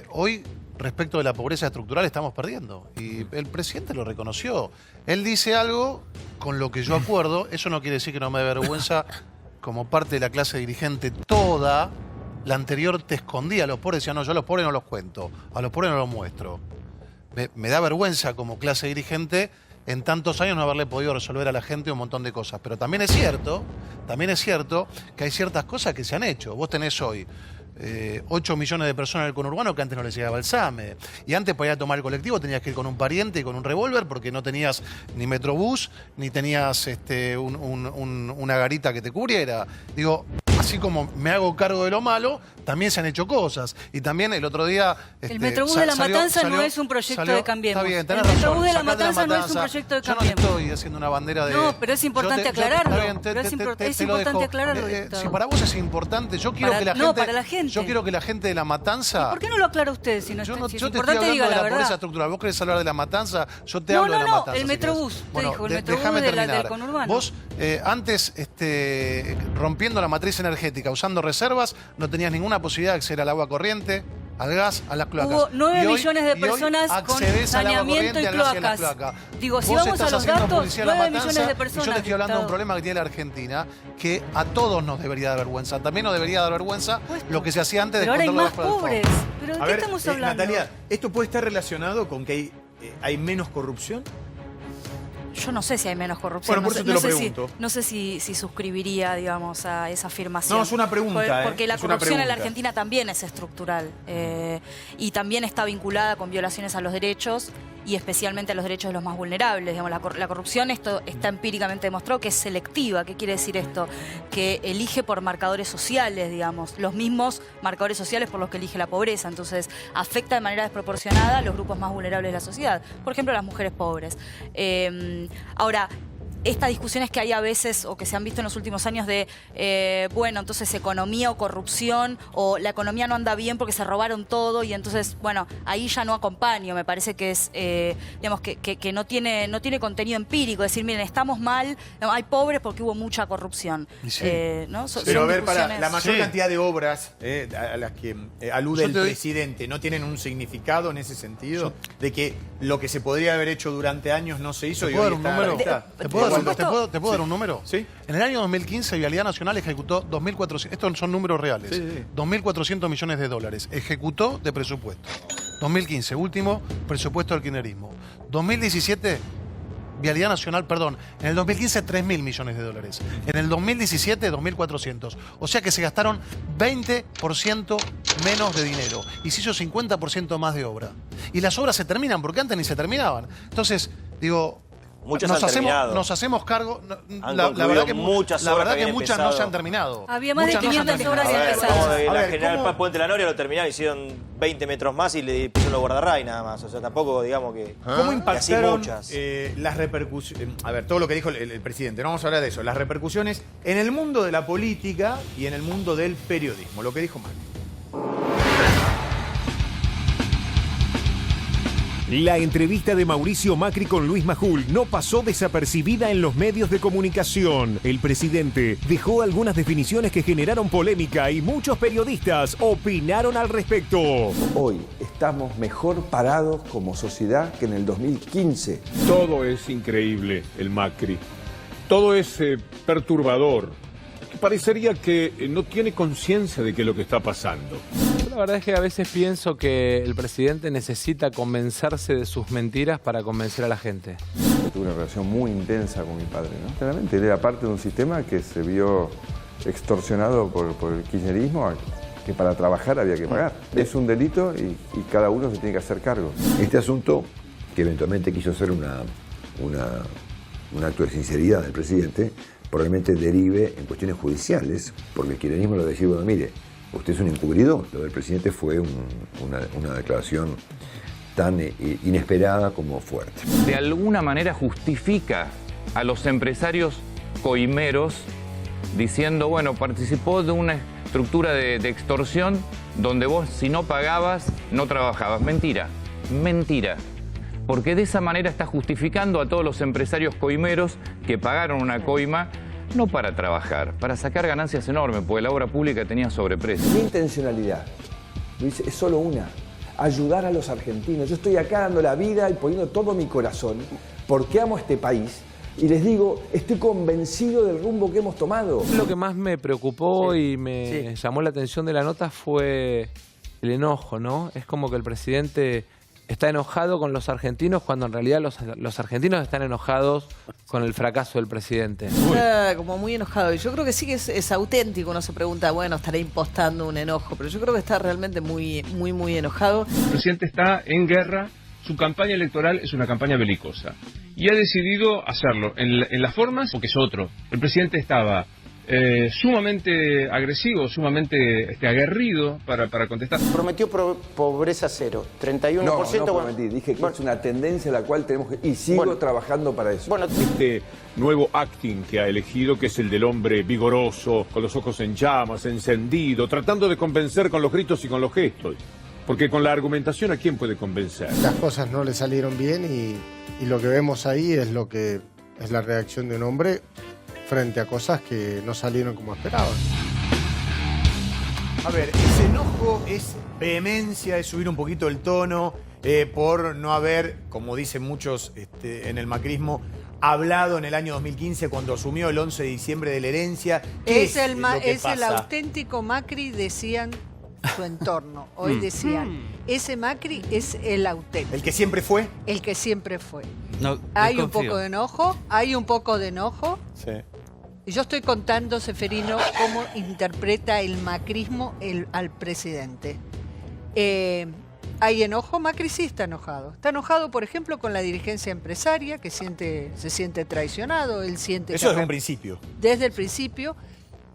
hoy, respecto de la pobreza estructural, estamos perdiendo. Y el presidente lo reconoció. Él dice algo con lo que yo acuerdo. Eso no quiere decir que no me dé vergüenza como parte de la clase dirigente toda. La anterior te escondía a los pobres. Decía, no, yo a los pobres no los cuento. A los pobres no los muestro. Me da vergüenza como clase dirigente en tantos años no haberle podido resolver a la gente un montón de cosas. Pero también es cierto que hay ciertas cosas que se han hecho. Vos tenés hoy 8 millones de personas en el conurbano que antes no les llegaba el SAME. Y antes para ir a tomar el colectivo tenías que ir con un pariente y con un revólver porque no tenías ni metrobús, ni tenías una garita que te cubriera. Digo, así como me hago cargo de lo malo, también se han hecho cosas. Y también el otro día...
El Metrobús de La Matanza no es un proyecto de Cambiemos.
Está bien, tenés
el
razón.
Metrobús de La
Sacate
Matanza no es un proyecto de Cambiemos.
Yo no estoy haciendo una bandera de...
No, pero es importante aclararlo.
Está bien,
Pero es
te lo
importante
dejo.
aclararlo, diputado.
Si para vos es importante, yo quiero que la gente...
No, para la gente.
Yo quiero que la gente de La Matanza...
¿Por qué no lo aclara usted si no
Yo,
si es
yo te estoy
importante?
hablando
Diga
de
la
la pobreza
verdad.
estructural. ¿Vos querés hablar de La Matanza? Yo te
No,
hablo de La Matanza.
el
si
Metrobús,
querés.
te
Bueno,
dijo, el Metrobús
déjame
del
terminar.
conurbano.
Vos, antes, rompiendo la matriz energética, usando reservas, no tenías ninguna posibilidad de acceder al agua corriente, al gas, a las cloacas.
Hubo 9
Y hoy-
millones de
y hoy
personas con
accedés al agua
saneamiento y
corriente, al gas a las
cloacas.
cloacas.
Digo, si
Vos
vamos a
estás
los
haciendo
datos,
publicidad a La
9 millones
Matanza,
de
y
personas.
yo te estoy hablando de un
diputado.
problema que tiene la Argentina que a todos nos debería dar vergüenza. También nos debería dar vergüenza lo que se hacía antes de
Pero ahora hay
contarlo
más
debajo del
pobres.
fondo.
¿Pero de
A
qué
ver,
estamos hablando?
Natalia, ¿esto puede estar relacionado con que hay menos corrupción?
Yo no sé si hay menos corrupción.
Bueno, por eso te lo pregunto.
No sé si suscribiría, digamos, a esa afirmación.
No, es una pregunta,
Porque la
es una
corrupción en la
pregunta.
Argentina también es estructural. Y también está vinculada con violaciones a los derechos y especialmente a los derechos de los más vulnerables. Digamos, la corrupción, esto está empíricamente demostrado que es selectiva. ¿Qué quiere decir esto? Que elige por marcadores sociales, digamos, los mismos marcadores sociales por los que elige la pobreza. Entonces, afecta de manera desproporcionada a los grupos más vulnerables de la sociedad. Por ejemplo, las mujeres pobres. Ahora, estas discusiones que hay a veces o que se han visto en los últimos años de, bueno, entonces economía o corrupción o la economía no anda bien porque se robaron todo y entonces, bueno, ahí ya no acompaño. Me parece que es, digamos, que no tiene contenido empírico. Es decir, miren, estamos mal, no, hay pobres porque hubo mucha corrupción.
Sí.
¿No?
Pero
Son
a ver, para
discusiones-
la mayor
Sí.
cantidad de obras a las que alude
Yo
el
te doy-
presidente, ¿no tienen un significado en ese sentido? De que lo que se podría haber hecho durante años no se hizo
¿Te
y
puedo
hoy
dar un
está...
número?
está.
¿Te puedo dar Osvaldo, ¿te puedo dar un número?
Sí.
En el año 2015, Vialidad Nacional ejecutó 2.400... Estos son números reales.
Sí, sí.
2.400 millones de dólares. Ejecutó de presupuesto. 2015, último presupuesto del kirchnerismo. 2017... Vialidad Nacional, perdón, en el 2015 3.000 millones de dólares. En el 2017 2.400. O sea que se gastaron 20% menos de dinero y se hizo 50% más de obra. Y las obras se terminan porque antes ni se terminaban. Entonces, digo,
muchas
nos
hacemos
cargo.
La verdad que muchas
no se han terminado.
Había más de 500 obras
empezadas.
A
La
ver,
General
¿cómo?
Paz Puente de la Noria lo terminaron, hicieron 20 metros más y le pusieron los guardarray nada más. O sea, tampoco digamos que...
¿Cómo
y así
impactaron
muchas.
las repercusiones? A ver, todo lo que dijo el presidente, no vamos a hablar de eso. Las repercusiones en el mundo de la política y en el mundo del periodismo, lo que dijo Macri.
La entrevista de Mauricio Macri con Luis Majul no pasó desapercibida en los medios de comunicación. El presidente dejó algunas definiciones que generaron polémica y muchos periodistas opinaron al respecto.
Hoy estamos mejor parados como sociedad que en el 2015.
Todo es increíble, el Macri. Todo es perturbador. Parecería que no tiene conciencia de qué es lo que está pasando.
La verdad es que a veces pienso que el presidente necesita convencerse de sus mentiras para convencer a la gente.
Tuve una relación muy intensa con mi padre, ¿no? Claramente, él era parte de un sistema que se vio extorsionado por el kirchnerismo, que para trabajar había que pagar. Es un delito y cada uno se tiene que hacer cargo.
Este asunto, que eventualmente quiso ser un acto de sinceridad del presidente, probablemente derive en cuestiones judiciales, porque el kirchnerismo lo decía, bueno, mire, usted es un encubridor. Lo del presidente fue una declaración tan inesperada como fuerte.
De alguna manera justifica a los empresarios coimeros diciendo, bueno, participó de una estructura de extorsión donde vos, si no pagabas, no trabajabas. Mentira, mentira. Porque de esa manera está justificando a todos los empresarios coimeros que pagaron una coima no para trabajar, para sacar ganancias enormes, porque la obra pública tenía sobreprecio.
Mi intencionalidad, Luis, es solo una: ayudar a los argentinos. Yo estoy acá dando la vida y poniendo todo mi corazón porque amo este país. Y les digo, estoy convencido del rumbo que hemos tomado.
Lo que más me preocupó y me llamó la atención de la nota fue el enojo, ¿no? Es como que el presidente está enojado con los argentinos cuando en realidad los argentinos están enojados con el fracaso del presidente.
Está como muy enojado. Y yo creo que sí que es auténtico. Uno se pregunta, bueno, estará impostando un enojo. Pero yo creo que está realmente muy enojado.
El presidente está en guerra. Su campaña electoral es una campaña belicosa. Y ha decidido hacerlo en las formas, porque es otro. El presidente estaba sumamente agresivo, sumamente aguerrido para contestar.
Prometió pobreza cero, 31%.
No prometí, dije que es una tendencia a la cual tenemos que... Y sigo trabajando para eso.
Este nuevo acting que ha elegido, que es el del hombre vigoroso, con los ojos en llamas, encendido, tratando de convencer con los gritos y con los gestos. Porque con la argumentación, ¿a quién puede convencer?
Las cosas no le salieron bien y lo que vemos ahí es lo que es la reacción de un hombre frente a cosas que no salieron como esperaban.
A ver, ese enojo es vehemencia, es subir un poquito el tono por no haber, como dicen muchos en el macrismo, hablado en el año 2015 cuando asumió el 11 de diciembre de la herencia.
Es el auténtico Macri, decían su entorno. Hoy decían, ese Macri es el auténtico.
¿El que siempre fue?
El que siempre fue.
No,
hay un poco de enojo,
Sí.
Y yo estoy contando, Seferino, cómo interpreta el macrismo al presidente. Hay enojo, Macri sí está enojado. Está enojado, por ejemplo, con la dirigencia empresaria, que se siente traicionado. Él siente
eso desde un principio.
Desde el principio.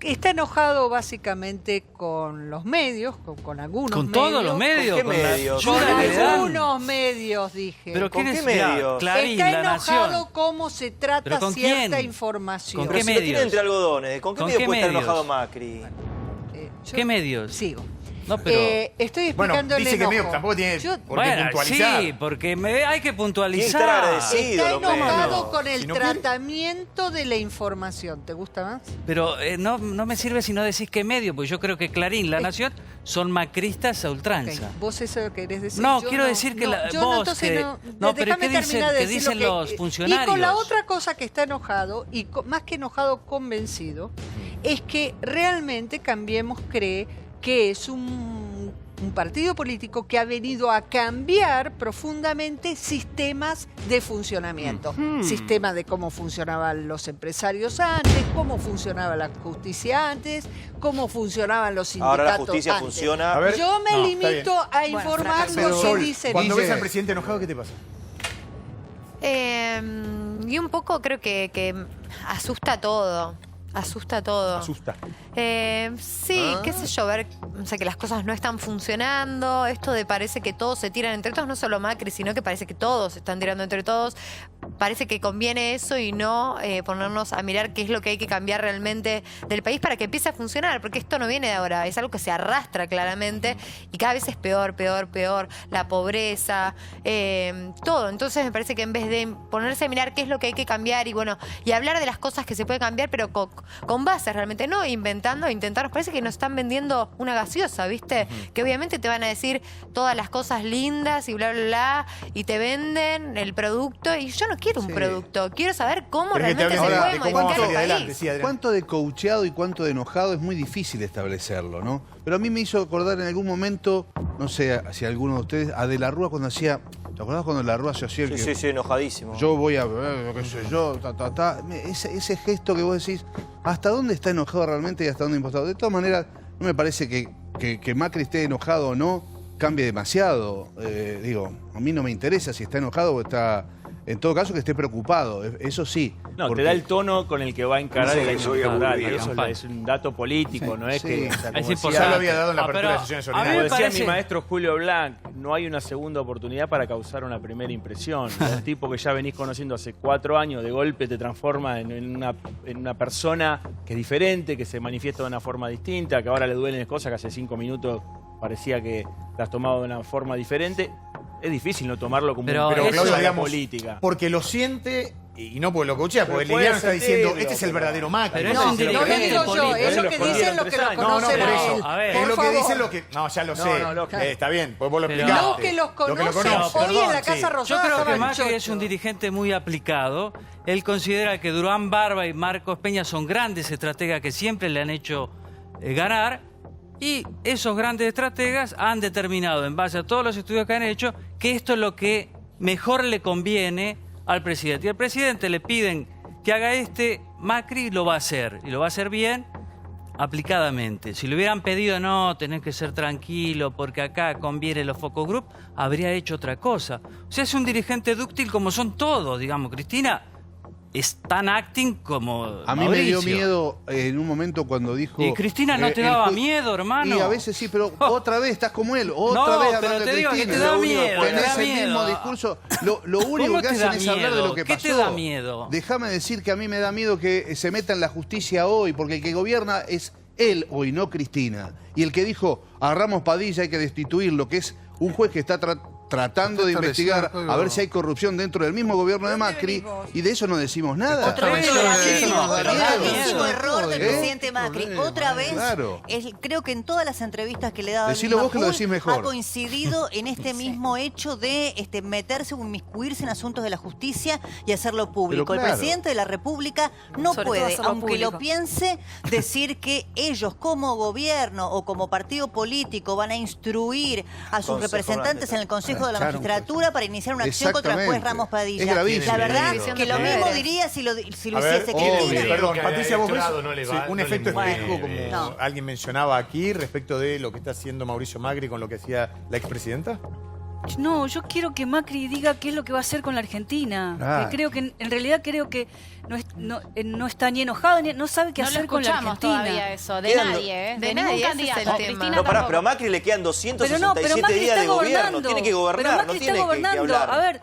Está enojado básicamente con los medios, con algunos medios.
¿Con todos los medios?
¿Con qué medios?
Con algunos medios, dije.
¿Pero
¿Con
qué
qué medios?
Clarín,
Está
La
enojado
Nación.
cómo se trata
¿Con
cierta
quién?
información.
¿Con qué
Si lo tiene entre algodones, ¿con qué medios puede estar enojado Macri?
¿Qué medios?
Sigo.
No, pero...
estoy explicando el
dice
enojo.
que medio tampoco tiene por qué puntualizar.
Sí, porque hay que puntualizar.
Estar agradecido,
Está
lo
enojado
menos.
con el
Si no quiere-
tratamiento de la información. ¿Te gusta más?
Pero no me sirve si no decís qué medio, porque yo creo que Clarín, La Nación, son macristas a ultranza.
Ok, ¿Vos eso querés decir?
No,
Yo
quiero decir que
yo
vos
entonces
que-
no,
pero
déjame
¿qué dicen-
terminar de
qué
decir lo
dicen
que-
los funcionarios?
Y con la otra cosa que está enojado, y más que enojado, convencido, es que realmente Cambiemos cree que es un partido político que ha venido a cambiar profundamente sistemas de funcionamiento. Sistema de cómo funcionaban los empresarios antes, cómo funcionaba la justicia antes, cómo funcionaban los sindicatos
Ahora la justicia
antes.
funciona.
A ver,
Yo me
no, está
limito
bien.
a informar
Pero,
lo que
Sol,
dicen.
cuando ves al presidente enojado, ¿qué te pasa?
Y un poco creo que asusta todo. Asusta todo.
Asusta.
Sí, qué sé yo, ver que las cosas no están funcionando, esto de parece que todos se tiran entre todos, no solo Macri, sino que parece que todos se están tirando entre todos. Parece que conviene eso y no ponernos a mirar qué es lo que hay que cambiar realmente del país para que empiece a funcionar, porque esto no viene de ahora, es algo que se arrastra claramente y cada vez es peor, peor, peor, la pobreza, todo. Entonces me parece que en vez de ponerse a mirar qué es lo que hay que cambiar y bueno, y hablar de las cosas que se puede cambiar, pero con bases realmente, no inventando, intentar, nos parece que nos están vendiendo una gaseosa, ¿viste? Que obviamente te van a decir todas las cosas lindas y bla, bla, bla, y te venden el producto, y yo no quiero un producto, quiero saber cómo realmente se puede modificar el país.
Cuánto de coacheado y cuánto de enojado es muy difícil establecerlo, ¿no? Pero a mí me hizo acordar en algún momento, no sé si alguno de ustedes, a De la Rúa cuando hacía... ¿Te acordás cuando De la Rúa se hacía el
Sí, sí, enojadísimo.
Yo voy a ver, qué sé yo, ese gesto que vos decís, ¿hasta dónde está enojado realmente y hasta dónde impostado? De todas maneras, no me parece que Macri esté enojado o no, cambie demasiado. Digo, a mí no me interesa si está enojado o está... En todo caso, que esté preocupado, eso sí.
No,
porque...
te da el tono con el que va a encarar el año electoral. Eso
aburrido.
es un dato político, no es que...
Es
imposible.
Ya lo había dado en la apertura de sesiones
Como
ordinarias.
decía mi maestro Julio Blanc, no hay una segunda oportunidad para causar una primera impresión. Un tipo que ya venís conociendo hace 4 años, de golpe te transforma en una persona que es diferente, que se manifiesta de una forma distinta, que ahora le duelen cosas que hace 5 minutos parecía que las tomaba de una forma diferente. Es difícil no tomarlo como
Pero
un
Claudio,
de la
digamos,
política.
porque lo siente y no porque lo coachea, porque
Pero puede
Liliano está diciendo,
sentirlo,
este es el
pero-
verdadero Macri.
Pero
no,
es un dirigente
no digo yo,
político.
es lo que
Eso lo
dicen los que lo
escondieron
conocen
tres
a
años.
él.
A ver,
es
por
lo que
favor.
dicen los que... No, ya lo sé. Está bien, pues vos lo
Pero-
explicaste.
Lo que los conocen
conocen.
hoy en la Casa Rosada.
Yo creo que
estaban
Macri
chochos.
es un dirigente muy aplicado. Él considera que Durán Barba y Marcos Peña son grandes estrategas que siempre le han hecho ganar. Y esos grandes estrategas han determinado, en base a todos los estudios que han hecho, que esto es lo que mejor le conviene al presidente. Y al presidente le piden que haga Macri lo va a hacer. Y lo va a hacer bien, aplicadamente. Si le hubieran pedido, no, tenés que ser tranquilo porque acá conviene los focus group, habría hecho otra cosa. O sea, es un dirigente dúctil como son todos, digamos. Cristina es tan acting como
A mí me dio
Mauricio.
miedo en un momento cuando dijo...
¿Y Cristina no te daba miedo, hermano?
Y a veces sí, pero otra vez estás como él, otra
No,
vez
pero
hablando
te
de
digo que
Cristina.
te da
Lo único-
miedo, te
tenés
da
el mismo
miedo.
discurso. Lo único
¿Cómo
que
te
hacen
da
es hablar de
miedo?
lo que
¿Qué
pasó.
te da miedo?
Déjame decir que a mí me da miedo que se meta en la justicia hoy, porque el que gobierna es él hoy, no Cristina. Y el que dijo, agarramos Padilla, hay que destituirlo, que es un juez que está tratando de investigar a ver si hay corrupción dentro del mismo gobierno de Macri, y de eso no decimos nada.
Otra vez, gravísimo error del
¿Eh?
presidente Macri. Otra vez,
Claro.
creo que en todas las entrevistas que le he dado
Decilo
a
vos que lo
Majul,
decís mejor.
ha coincidido en este mismo hecho de meterse o inmiscuirse en asuntos de la justicia y hacerlo público.
Pero
El
claro.
presidente de la República no
Sobre todo
puede,
hacerlo
aunque
público.
lo piense, decir que ellos como gobierno o como partido político van a instruir a sus
Consejo
representantes en el Consejo de la
Claro,
Magistratura para iniciar una acción contra el juez
Exactamente.
Ramos Padilla.
Es gravísimo.
La verdad
Sí,
que lo
sí.
mismo diría si lo
A ver,
hiciese Cristina.
perdón,
que
Patricia,
al
vos ves
electorado no le va-
un
no le
efecto
mueve.
espejo, como
No.
alguien mencionaba aquí, respecto de lo que está haciendo Mauricio Macri con lo que hacía la expresidenta?
No, yo quiero que Macri diga qué es lo que va a hacer con la Argentina.
Ah.
Que creo que en realidad creo que no está ni enojado, ni, no sabe qué
No lo
hacer con la
escuchamos
Argentina.
todavía eso, de
Quedan
nadie, ¿eh?
de
De
nadie,
ningún
ese es
candidato.
el tema.
Cristina
No, pará,
tampoco.
pero a Macri le quedan
Pero
267
Macri
días
está
de gobierno.
gobernando.
Tiene que
Pero
gobernar, no
Macri
tiene
está
que
gobernando.
hablar.
A ver,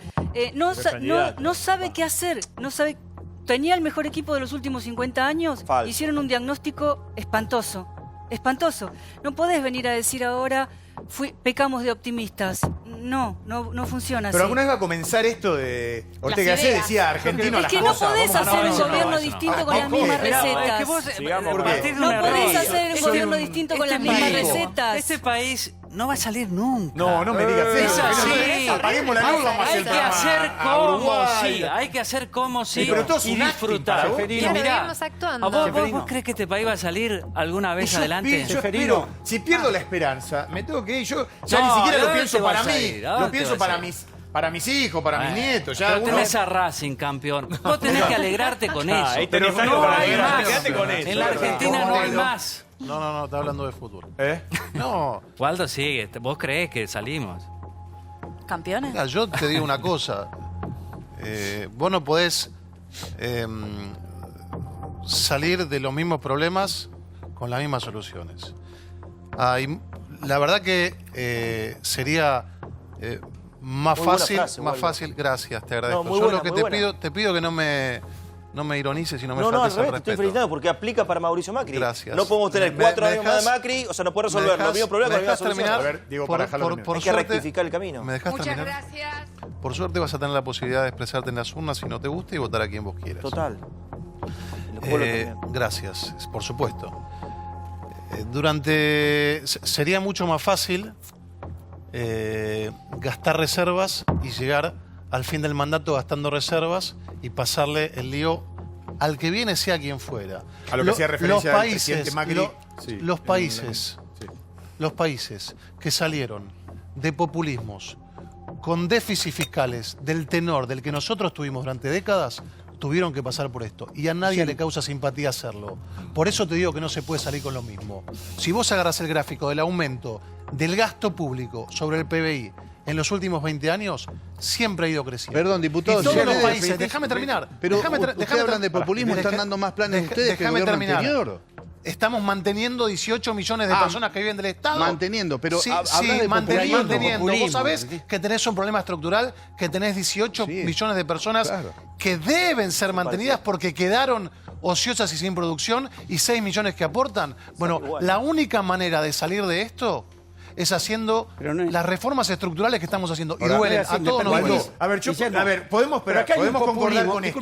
no
candidato.
sabe qué hacer. No sabe. Tenía el mejor equipo de los últimos 50 años.
Falso.
Hicieron un diagnóstico espantoso. espantoso. No podés venir a decir ahora, pecamos de optimistas. No funciona así.
Pero alguna vez va a comenzar esto de Ortega Gasset decía argentino
es
las
que
cosas.
no podés hacer un gobierno distinto con las mismas recetas. No podés hacer un gobierno distinto con las mismas recetas.
Este país no va a salir nunca.
No me digas eso. Apaguemos la luz, vamos a hacer
Hay que hacer como sí. Hay que hacer como sí y disfrutar.
Y mirá, actuando.
¿Vos crees que este país va a salir alguna vez adelante?
Yo espero, si pierdo la esperanza, me tengo que ir. Yo ya ni siquiera lo pienso para mí. Lo pienso para mis hijos, para mis nietos. Ya
pero tenés a Racing, campeón. Vos tenés que alegrarte con eso.
Pero
no hay más. En la Argentina no hay más.
No, está hablando de fútbol.
No.
Waldo, sigue. ¿Vos creés que salimos?
¿Campeones?
Mira, yo te digo una cosa. Vos no podés salir de los mismos problemas con las mismas soluciones. La verdad que sería más fácil. Gracias, te agradezco. Yo lo que te pido que no me ironices y no me faltes
al
el respeto.
Te estoy felicitando porque aplica para Mauricio Macri.
Gracias.
No podemos tener 4 años más de Macri, o sea, no puede resolver los mismos problemas con la misma solución.
A ver, digo,
Hay que rectificar el camino.
¿Me dejás terminar?
Gracias.
Por suerte vas a tener la posibilidad de expresarte en las urnas si no te gusta y votar a quien vos quieras.
Total.
Gracias, por supuesto. Sería mucho más fácil gastar reservas y llegar al fin del mandato gastando reservas y pasarle el lío al que viene, sea quien fuera.
A lo que hacía referencia al presidente Macri.
Los países que salieron de populismos con déficits fiscales del tenor del que nosotros tuvimos durante décadas, tuvieron que pasar por esto. Y a nadie le causa simpatía hacerlo. Por eso te digo que no se puede salir con lo mismo. Si vos agarrás el gráfico del aumento del gasto público sobre el PBI en los últimos 20 años, siempre ha ido creciendo.
Perdón, diputado.
Y todos los países, déjame terminar.
Pero ustedes hablan de populismo, están dando más planes ustedes que el gobierno anterior.
Estamos manteniendo 18 millones de personas que viven del Estado.
Manteniendo, pero
manteniendo. Vos sabés que tenés un problema estructural, que tenés 18 millones de personas que deben ser mantenidas porque quedaron ociosas y sin producción y 6 millones que aportan. Bueno, la única manera de salir de esto es haciendo las reformas estructurales que estamos haciendo. Y duelen, a todos nos duelen.
A ver, podemos concordar con esto.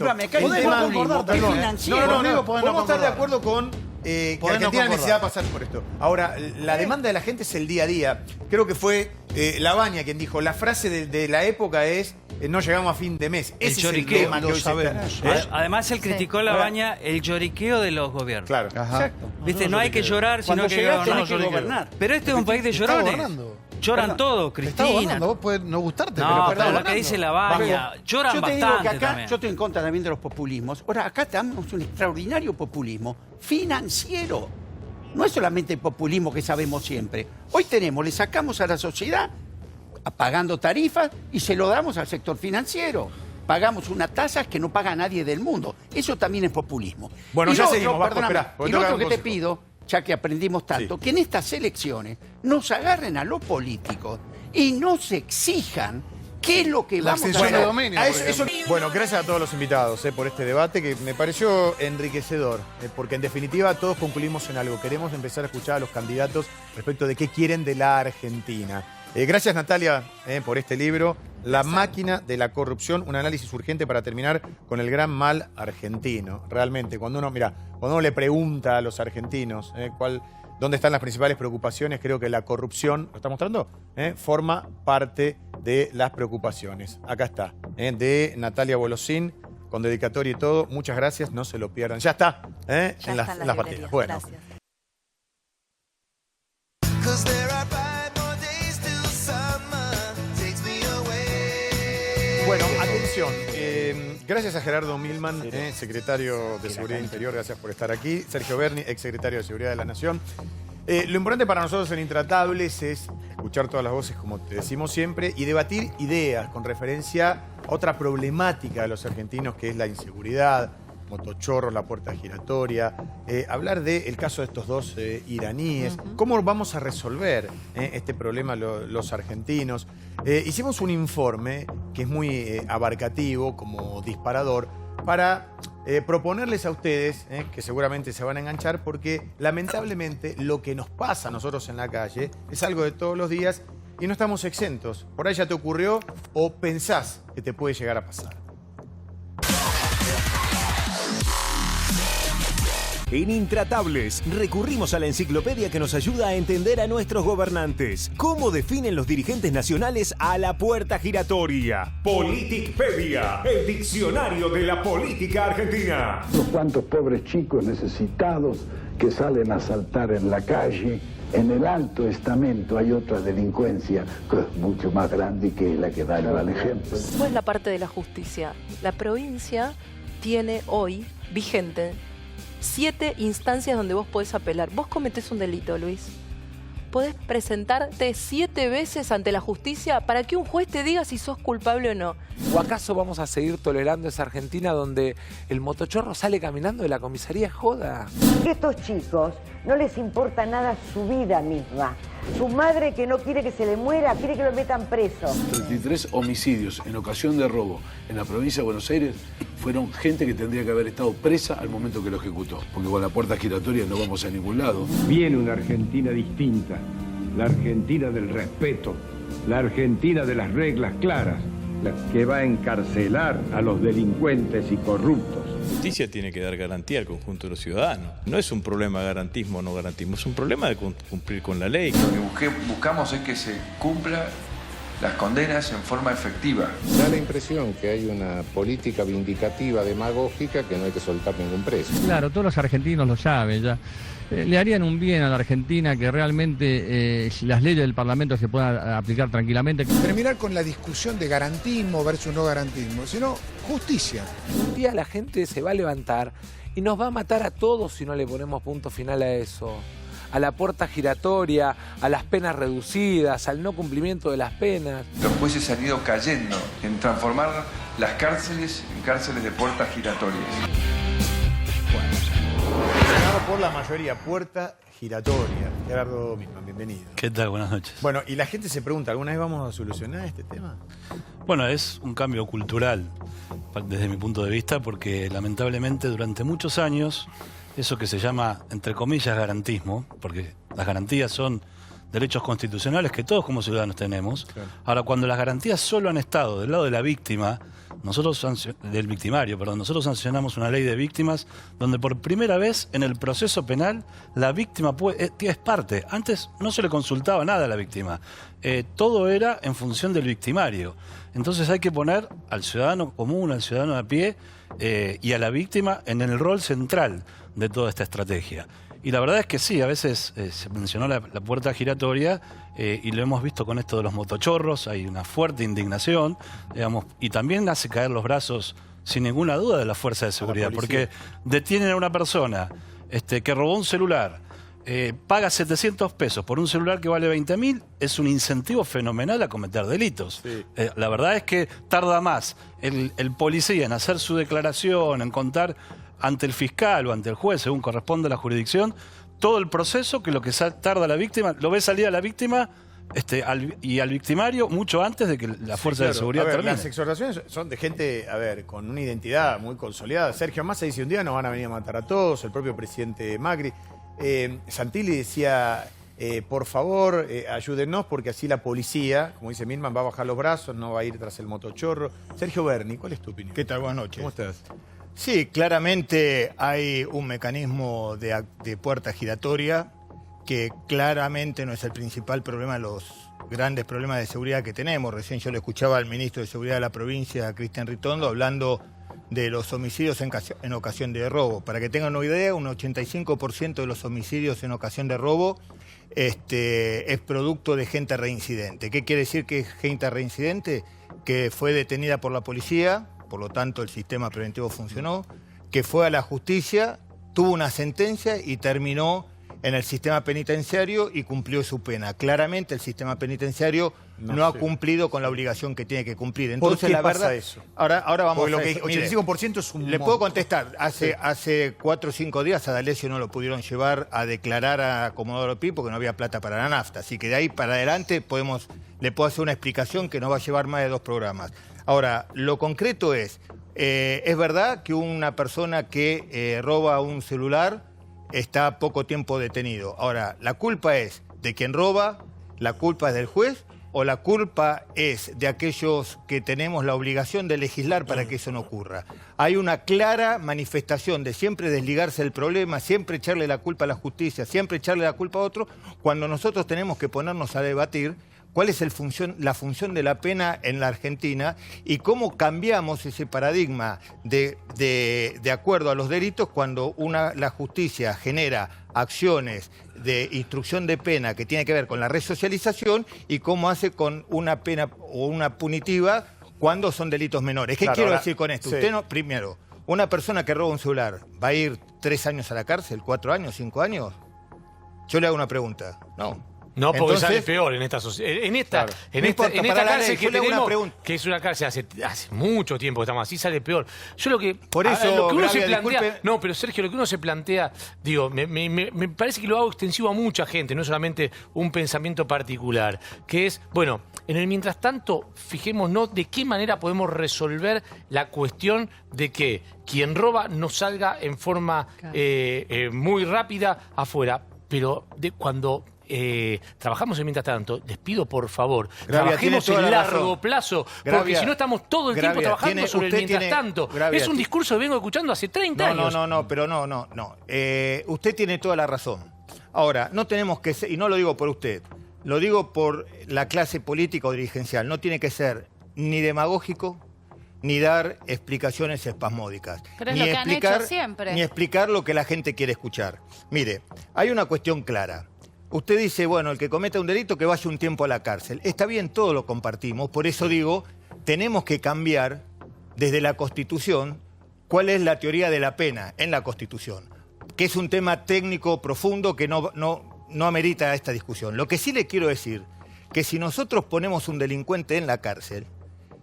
Podemos estar de acuerdo con que Argentina necesita pasar por esto. Ahora, la demanda de la gente es el día a día. Creo que fue Labaña quien dijo, la frase de la época es no llegamos a fin de mes. Ese es el tema que hoy sabemos.
Además, él criticó Labaña el lloriqueo de los gobiernos.
Claro.
Exacto. ¿Viste? No hay que llorar, sino que gobernar. Pero este es un país de llorones. Lloran todos, Cristina.
Vos podés no gustarte,
pero lo que dice Labaña, lloran bastante también.
Yo estoy en contra también de los populismos. Ahora, acá tenemos un extraordinario populismo financiero. No es solamente el populismo que sabemos siempre. Hoy le sacamos a la sociedad pagando tarifas y se lo damos al sector financiero. Pagamos unas tasas que no paga nadie del mundo. Eso también es populismo.
Bueno,
y
ya seguimos,
y lo otro que te pido, ya que aprendimos tanto, que en estas elecciones nos agarren a los políticos y nos exijan qué es lo que vamos a hacer.
Bueno, gracias a todos los invitados por este debate que me pareció enriquecedor, porque en definitiva todos concluimos en algo. Queremos empezar a escuchar a los candidatos respecto de qué quieren de la Argentina. Gracias, Natalia, por este libro, La máquina de la corrupción, un análisis urgente para terminar con el gran mal argentino. Realmente, cuando uno le pregunta a los argentinos dónde están las principales preocupaciones, creo que la corrupción, ¿lo está mostrando? Forma parte de las preocupaciones. Acá está, de Natalia Bolosín, con dedicatoria y todo. Muchas gracias, no se lo pierdan. Ya está, en las partidas. Bueno. Bueno, atención. Gracias a Gerardo Milman, secretario de Seguridad Interior, gracias por estar aquí. Sergio Berni, exsecretario de Seguridad de la Nación. Lo importante para nosotros en Intratables es escuchar todas las voces, como te decimos siempre, y debatir ideas con referencia a otra problemática de los argentinos, que es la inseguridad, motochorros, la puerta giratoria, hablar del caso de estos dos iraníes, cómo vamos a resolver este problema los argentinos. Hicimos un informe que es muy abarcativo como disparador para proponerles a ustedes, que seguramente se van a enganchar, porque lamentablemente lo que nos pasa a nosotros en la calle es algo de todos los días y no estamos exentos. Por ahí ya te ocurrió o pensás que te puede llegar a pasar.
En Intratables, recurrimos a la enciclopedia que nos ayuda a entender a nuestros gobernantes. ¿Cómo definen los dirigentes nacionales a la puerta giratoria? Politicpedia, el diccionario de la política argentina.
Unos cuantos pobres chicos necesitados que salen a saltar en la calle. En el alto estamento hay otra delincuencia que es mucho más grande que la que da el ejemplo.
¿Cuál es la parte de la justicia? La provincia tiene hoy vigente 7 instancias donde vos podés apelar. Vos cometés un delito, Luis. Podés presentarte 7 veces ante la justicia para que un juez te diga si sos culpable o no.
¿O acaso vamos a seguir tolerando esa Argentina donde el motochorro sale caminando de la comisaría? Joda.
Estos chicos no les importa nada su vida misma. Su madre, que no quiere que se le muera, quiere que lo metan preso.
33 homicidios en ocasión de robo en la provincia de Buenos Aires fueron gente que tendría que haber estado presa al momento que lo ejecutó. Porque con la puerta giratoria no vamos a ningún lado.
Viene una Argentina distinta, la Argentina del respeto, la Argentina de las reglas claras, la que va a encarcelar a los delincuentes y corruptos.
La justicia tiene que dar garantía al conjunto de los ciudadanos. No es un problema de garantismo o no garantismo, es un problema de cumplir con la ley.
Lo que buscamos es que se cumpla las condenas en forma efectiva.
Da la impresión que hay una política vindicativa, demagógica, que no hay que soltar ningún preso.
Claro, todos los argentinos lo saben ya. Le harían un bien a la Argentina que realmente las leyes del Parlamento se puedan aplicar tranquilamente.
Terminar con la discusión de garantismo versus no garantismo, sino justicia.
Un día la gente se va a levantar y nos va a matar a todos si no le ponemos punto final a eso. A la puerta giratoria, a las penas reducidas, al no cumplimiento de las penas.
Los jueces han ido cayendo en transformar las cárceles en cárceles de puertas giratorias.
Por la mayoría, puerta giratoria. Gerardo Milman, bienvenido.
¿Qué tal? Buenas noches.
Bueno, y la gente se pregunta, ¿alguna vez vamos a solucionar este tema?
Bueno, es un cambio cultural desde mi punto de vista, porque lamentablemente durante muchos años eso que se llama, entre comillas, garantismo, porque las garantías son derechos constitucionales que todos como ciudadanos tenemos. Claro. Ahora, cuando las garantías solo han estado del lado de la víctima, del victimario, nosotros sancionamos una ley de víctimas donde por primera vez en el proceso penal la víctima es parte. Antes no se le consultaba nada a la víctima. Todo era en función del victimario. Entonces hay que poner al ciudadano común, al ciudadano a pie y a la víctima en el rol central de toda esta estrategia. Y la verdad es que sí, a veces se mencionó la puerta giratoria y lo hemos visto con esto de los motochorros, hay una fuerte indignación, digamos, y también hace caer los brazos, sin ninguna duda, de la fuerza de seguridad, porque detienen a una persona que robó un celular, paga 700 pesos por un celular que vale 20.000, es un incentivo fenomenal a cometer delitos. Sí. La verdad es que tarda más el policía en hacer su declaración, en contar ante el fiscal o ante el juez, según corresponde a la jurisdicción, todo el proceso que lo que tarda la víctima, lo ve salir a la víctima y al victimario mucho antes de que la fuerza de seguridad termine.
Las exhortaciones son de gente, con una identidad muy consolidada. Sergio Massa dice, un día nos van a venir a matar a todos, el propio presidente Macri. Santilli decía, por favor, ayúdennos porque así la policía, como dice Milman, va a bajar los brazos, no va a ir tras el motochorro. Sergio Berni, ¿cuál es tu opinión?
¿Qué tal? Buenas noches.
¿Cómo estás?
Sí, claramente hay un mecanismo de puerta giratoria que claramente no es el principal problema de los grandes problemas de seguridad que tenemos. Recién yo le escuchaba al ministro de Seguridad de la provincia, Cristian Ritondo, hablando de los homicidios en ocasión de robo. Para que tengan una idea, un 85% de los homicidios en ocasión de robo es producto de gente reincidente. ¿Qué quiere decir que es gente reincidente? Que fue detenida por la policía, por lo tanto el sistema preventivo funcionó, que fue a la justicia, tuvo una sentencia y terminó en el sistema penitenciario y cumplió su pena. Claramente el sistema penitenciario no ha cumplido con la obligación que tiene que cumplir. Entonces,
¿por qué
la verdad,
pasa eso?
Ahora vamos
porque
a
lo que 85% es un
Le puedo contestar.
Sí.
Hace 4 o 5 días a D'Alessio no lo pudieron llevar a declarar a Comodoro Pi porque no había plata para la nafta. Así que de ahí para adelante le puedo hacer una explicación que nos va a llevar más de 2 programas. Ahora, lo concreto es, Es verdad que una persona que roba un celular está poco tiempo detenido. Ahora, ¿la culpa es de quien roba? ¿La culpa es del juez? ¿O la culpa es de aquellos que tenemos la obligación de legislar para que eso no ocurra? Hay una clara manifestación de siempre desligarse del problema, siempre echarle la culpa a la justicia, siempre echarle la culpa a otro, cuando nosotros tenemos que ponernos a debatir cuál es la función de la pena en la Argentina y cómo cambiamos ese paradigma de acuerdo a los delitos cuando la justicia genera acciones de instrucción de pena que tiene que ver con la resocialización y cómo hace con una pena o una punitiva cuando son delitos menores. ¿Qué quiero decir con esto?
Sí.
Usted no, primero, una persona que roba un celular, ¿va a ir 3 años a la cárcel, 4 años, 5 años? Yo le hago una pregunta. No.
No, porque
Entonces,
sale peor en esta sociedad. En esta cárcel que tenemos, que es una cárcel hace mucho tiempo que estamos así, sale peor. Yo lo que...
Por eso,
lo que uno
Gravia,
se plantea...
disculpe.
No, pero Sergio, lo que uno se plantea, digo, me parece que lo hago extensivo a mucha gente, no es solamente un pensamiento particular, que es, bueno, en el mientras tanto, fijémonos de qué manera podemos resolver la cuestión de que quien roba no salga en forma muy rápida afuera, pero cuando... trabajamos en mientras tanto, les pido por favor, trabajemos en largo plazo, porque si no estamos todo el tiempo trabajando sobre el mientras tanto. Es un discurso que vengo escuchando hace 30 años.
No. Usted tiene toda la razón. Ahora, no tenemos que ser, y no lo digo por usted, lo digo por la clase política o dirigencial, no tiene que ser ni demagógico, ni dar explicaciones espasmódicas.
Pero es lo que han hecho siempre.
Ni explicar lo que la gente quiere escuchar. Mire, hay una cuestión clara. Usted dice, bueno, el que cometa un delito que vaya un tiempo a la cárcel. Está bien, todo lo compartimos. Por eso digo, tenemos que cambiar desde la Constitución cuál es la teoría de la pena en la Constitución, que es un tema técnico profundo que no amerita esta discusión. Lo que sí le quiero decir, que si nosotros ponemos un delincuente en la cárcel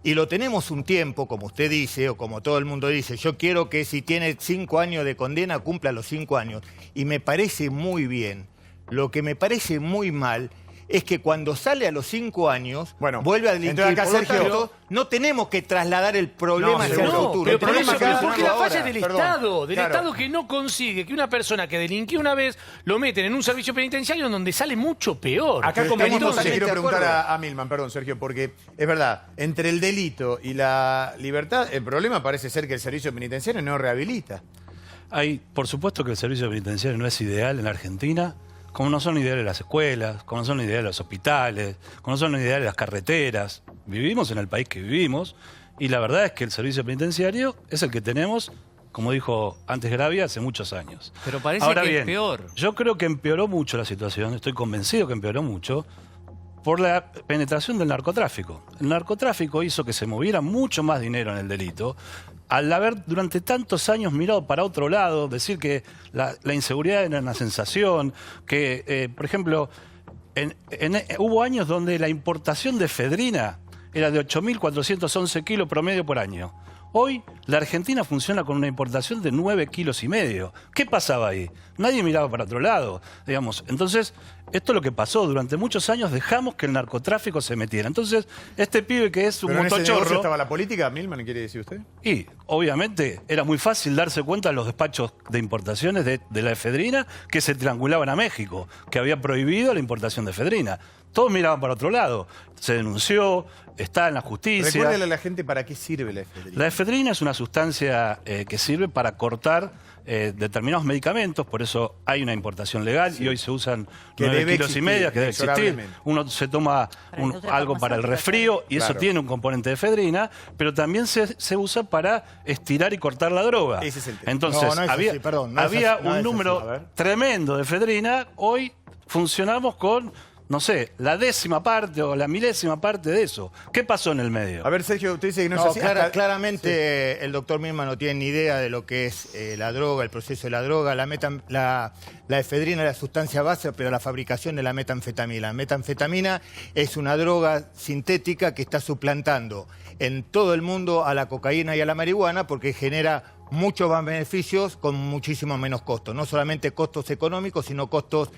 y lo tenemos un tiempo, como usted dice, o como todo el mundo dice, yo quiero que si tiene 5 años de condena, cumpla los 5 años. Y me parece muy bien. Lo que me parece muy mal es que cuando sale a los 5 años, vuelve a delinquir.
Entonces acá,
Por lo
Sergio,
tanto, no tenemos que trasladar el problema hacia el futuro.
Pero
El problema
porque
que
la
ahora.
falla es del Estado, Estado que no consigue que una persona que delinquió una vez lo meten en un servicio penitenciario en donde sale mucho peor.
Acá convenimos, le quiero
de
preguntar
acuerdo.
a Milman, perdón, Sergio, porque es verdad, entre el delito y la libertad, el problema parece ser que el servicio penitenciario no rehabilita.
Por supuesto que el servicio penitenciario no es ideal en la Argentina, como no son ideales las escuelas, como no son ideales los hospitales, como no son ideales las carreteras. Vivimos en el país que vivimos y la verdad es que el servicio penitenciario es el que tenemos, como dijo antes Gravia, hace muchos años.
Pero parece
Ahora
que
bien,
es peor.
Yo creo que empeoró mucho la situación, estoy convencido que empeoró mucho, por la penetración del narcotráfico. El narcotráfico hizo que se moviera mucho más dinero en el delito. Al haber durante tantos años mirado para otro lado, decir que la inseguridad era una sensación, que, por ejemplo, hubo años donde la importación de efedrina era de 8.411 kilos promedio por año. Hoy la Argentina funciona con una importación de 9,5 kilos. ¿Qué pasaba ahí? Nadie miraba para otro lado, digamos. Entonces, esto es lo que pasó. Durante muchos años dejamos que el narcotráfico se metiera. Entonces, este pibe que es un
¿Pero en ese negocio
motochorro...
estaba la política, Milman, quiere decir usted?
Y, obviamente, era muy fácil darse cuenta en los despachos de importaciones de la efedrina que se triangulaban a México, que había prohibido la importación de efedrina. Todos miraban para otro lado. Se denunció, está en la justicia.
Recuérdele a la gente para qué sirve la efedrina.
La efedrina es una sustancia que sirve para cortar determinados medicamentos, por eso hay una importación legal y hoy se usan 9,5 kilos, que debe existir. Uno se toma algo para el resfrío y eso tiene un componente de efedrina, pero también se usa para estirar y cortar la droga.
Ese es el tema.
Entonces, había un número tremendo de efedrina, hoy funcionamos con... no sé, la 10ª parte o la 1000ª parte de eso. ¿Qué pasó en el medio?
A ver, Sergio, usted dice que no es así.
Claramente el doctor Milman no tiene ni idea de lo que es la droga, el proceso de la droga. La efedrina es la sustancia base, pero la fabricación de la metanfetamina. La metanfetamina es una droga sintética que está suplantando en todo el mundo a la cocaína y a la marihuana porque genera muchos más beneficios con muchísimo menos costos. No solamente costos económicos, sino costos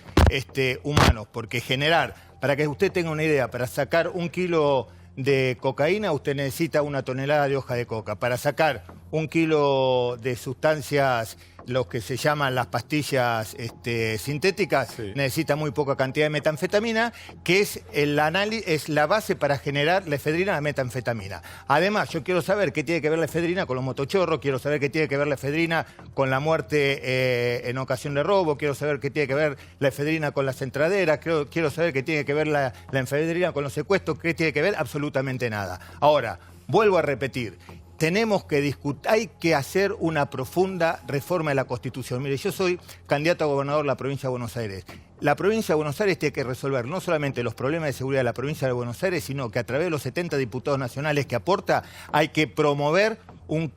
humanos. Porque para que usted tenga una idea, para sacar 1 kilo de cocaína, usted necesita 1 tonelada de hoja de coca. Para sacar 1 kilo de sustancias, los que se llaman las pastillas sintéticas, necesita muy poca cantidad de metanfetamina, que es la base para generar la efedrina, la metanfetamina. Además, yo quiero saber qué tiene que ver la efedrina con los motochorros, quiero saber qué tiene que ver la efedrina con la muerte en ocasión de robo, quiero saber qué tiene que ver la efedrina con las entraderas, quiero saber qué tiene que ver la efedrina con los secuestros, qué tiene que ver absolutamente nada. Ahora, vuelvo a repetir, tenemos que discutir, hay que hacer una profunda reforma de la Constitución. Mire, yo soy candidato a gobernador de la provincia de Buenos Aires. La provincia de Buenos Aires tiene que resolver no solamente los problemas de seguridad de la provincia de Buenos Aires, sino que a través de los 70 diputados nacionales que aporta, hay que promover un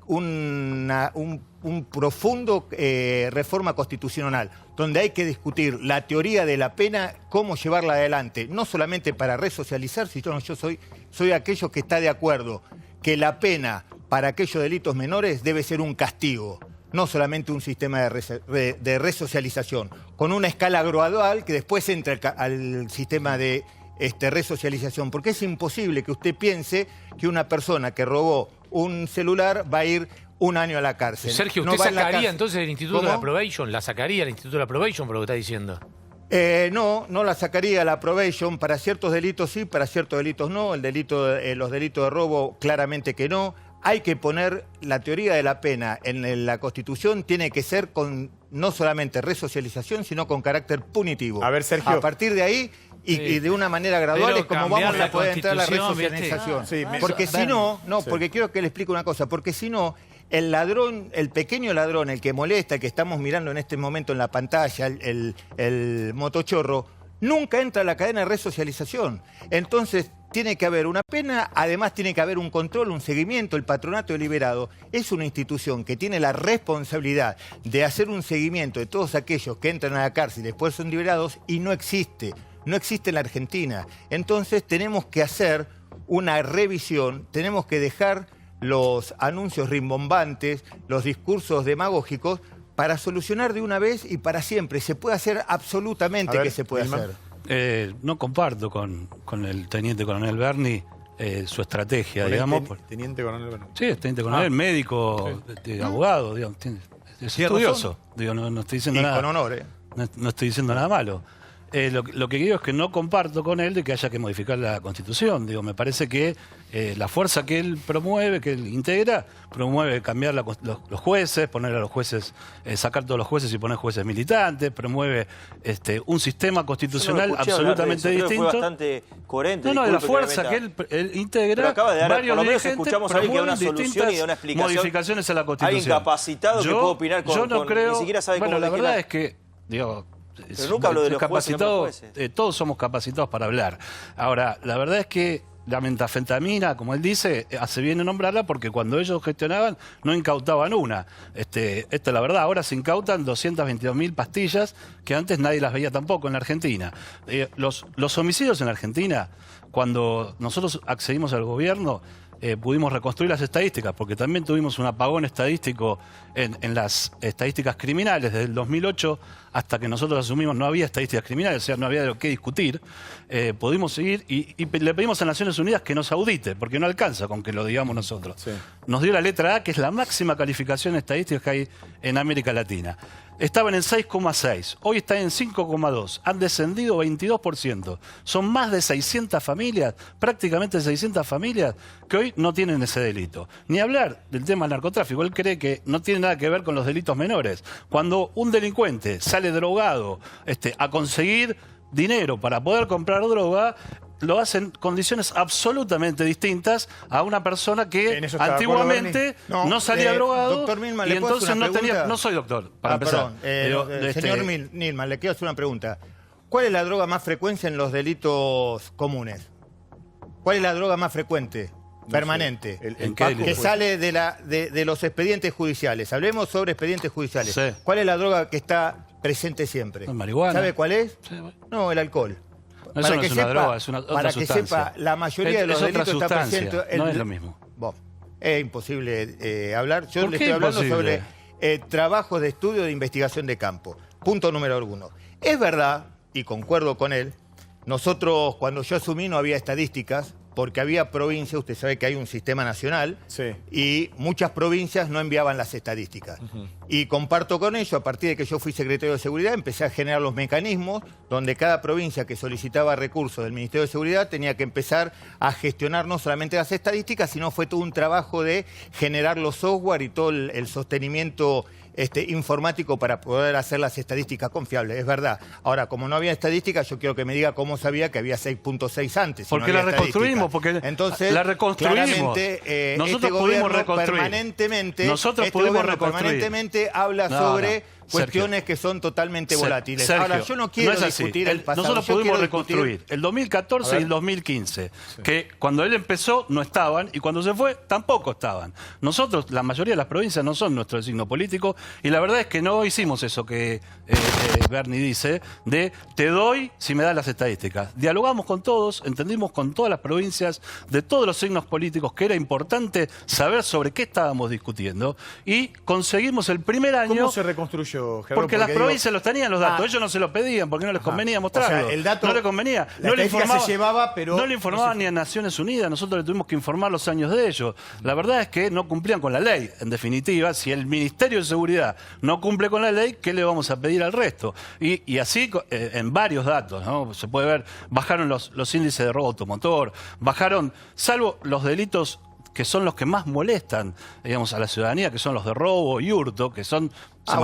profundo reforma constitucional, donde hay que discutir la teoría de la pena, cómo llevarla adelante, no solamente para resocializar, sino yo soy aquello que está de acuerdo que la pena para aquellos delitos menores debe ser un castigo, no solamente un sistema de resocialización, con una escala gradual que después entre al sistema de resocialización, porque es imposible que usted piense que una persona que robó un celular va a ir 1 año a la cárcel.
Sergio, ¿usted sacaría entonces el Instituto de la Probation? ¿La sacaría el Instituto de la Probation por lo que está diciendo?
No la sacaría la probation. Para ciertos delitos sí, para ciertos delitos no. Los delitos de robo, claramente que no. Hay que poner la teoría de la pena en la Constitución, tiene que ser con no solamente resocialización, sino con carácter punitivo.
A ver, Sergio.
A partir de ahí, y de una manera gradual,
Pero
es como vamos a poder entrar a la
Constitución,
resocialización. Porque si no, porque quiero que le explique una cosa, porque si no, el ladrón, el pequeño ladrón, el que molesta, el que estamos mirando en este momento en la pantalla, el motochorro, nunca entra a la cadena de resocialización. Entonces, tiene que haber una pena, además tiene que haber un control, un seguimiento. El Patronato Deliberado es una institución que tiene la responsabilidad de hacer un seguimiento de todos aquellos que entran a la cárcel y después son liberados, y no existe en la Argentina. Entonces, tenemos que hacer una revisión, tenemos que dejar los anuncios rimbombantes, los discursos demagógicos, para solucionar de una vez y para siempre. Se puede hacer absolutamente que se puede hacer.
No comparto con el teniente coronel Berni su estrategia, digamos.
Teniente coronel Berni.
Sí, es teniente coronel, médico, abogado, digamos, es estudioso. Digo, no estoy diciendo nada.
Con honor,
no estoy diciendo nada malo. Lo que digo es que no comparto con él de que haya que modificar la Constitución. Digo, me parece que la fuerza que él promueve, que él integra, promueve cambiar los jueces, poner a los jueces, sacar todos los jueces y poner jueces militantes, promueve un sistema constitucional absolutamente distinto.
Fue bastante coherente.
No, de la fuerza que él integra,
pero acaba de dar,
varios
por lo menos
dirigentes
escuchamos a alguien que da una solución y da una explicación.
Modificaciones a la Constitución.
Alguien capacitado que puede opinar
yo no creo,
ni siquiera sabe cómo
la verdad es que, digo,
pero nunca hablo de los jueces,
todos somos capacitados para hablar. Ahora, la verdad es que la metanfetamina, como él dice, hace bien en nombrarla porque cuando ellos gestionaban no incautaban una. Esta es la verdad. Ahora se incautan 222.000 pastillas que antes nadie las veía tampoco en la Argentina. Los homicidios en la Argentina, cuando nosotros accedimos al gobierno, pudimos reconstruir las estadísticas, porque también tuvimos un apagón estadístico en las estadísticas criminales. Desde el 2008 hasta que nosotros asumimos no había estadísticas criminales, o sea, no había de lo que discutir. Pudimos seguir y le pedimos a Naciones Unidas que nos audite, porque no alcanza con que lo digamos nosotros. Sí. Nos dio la letra A, que es la máxima calificación estadística que hay en América Latina. Estaban en 6,6, hoy están en 5,2, han descendido 22%. Son más de 600 familias, prácticamente 600 familias, que hoy no tienen ese delito. Ni hablar del tema del narcotráfico, él cree que no tiene nada que ver con los delitos menores. Cuando un delincuente sale drogado a conseguir dinero para poder comprar droga, lo hacen en condiciones absolutamente distintas a una persona que antiguamente no salía drogado.
Doctor Milman,
y entonces no tenía. No soy doctor, para empezar.
Señor Milman, le quiero hacer una pregunta. ¿Cuál es la droga más frecuente en los delitos comunes? ¿Cuál es la droga más frecuente? Permanente. Que sale de los expedientes judiciales. Hablemos sobre expedientes judiciales. Sí. ¿Cuál es la droga que está presente siempre?
Marihuana.
¿Sabe cuál es? Sí, bueno. No, el alcohol.
No, eso no es una droga, es otra
para que sepa, la mayoría de los delitos está presente.
No es lo mismo.
Bueno, es imposible hablar. Yo le estoy hablando sobre trabajos de estudio de investigación de campo. Punto número 1. Es verdad, y concuerdo con él, nosotros cuando yo asumí no había estadísticas. porque había provincias, usted sabe que hay un sistema nacional, y muchas provincias no enviaban las estadísticas. Y comparto con ello, a partir de que yo fui secretario de Seguridad, empecé a generar los mecanismos donde cada provincia que solicitaba recursos del Ministerio de Seguridad tenía que empezar a gestionar no solamente las estadísticas, sino fue todo un trabajo de generar los software y todo el sostenimiento informático para poder hacer las estadísticas confiables, es verdad. Ahora, como no había estadísticas, yo quiero que me diga cómo sabía que había 6.6 antes.
Porque la reconstruimos, porque
entonces,
la reconstruimos.
Claramente,
nosotros pudimos reconstruir.
Permanentemente habla sobre cuestiones que son totalmente volátiles.
Sergio,
ahora, yo no quiero discutir el pasado.
Nosotros pudimos reconstruir el 2014 y el 2015, que cuando él empezó no estaban y cuando se fue tampoco estaban. Nosotros, la mayoría de las provincias no son nuestro signo político y la verdad es que no hicimos eso que Bernie dice, de te doy si me das las estadísticas. Dialogamos con todos, entendimos con todas las provincias de todos los signos políticos que era importante saber sobre qué estábamos discutiendo y conseguimos el primer año...
¿Cómo se reconstruyó? Gerardo,
porque las provincias los tenían los datos, ellos no se los pedían porque no les convenía mostrarlo.
O sea, el dato,
no les convenía.
No le informaba, se llevaba, pero
no le informaban ni a Naciones Unidas, nosotros le tuvimos que informar los años de ellos. La verdad es que no cumplían con la ley. En definitiva, si el Ministerio de Seguridad no cumple con la ley, ¿qué le vamos a pedir al resto? Y así en varios datos, ¿no? Se puede ver, bajaron los índices de robo automotor, bajaron, salvo los delitos que son los que más molestan, digamos, a la ciudadanía, que son los de robo y hurto, que son se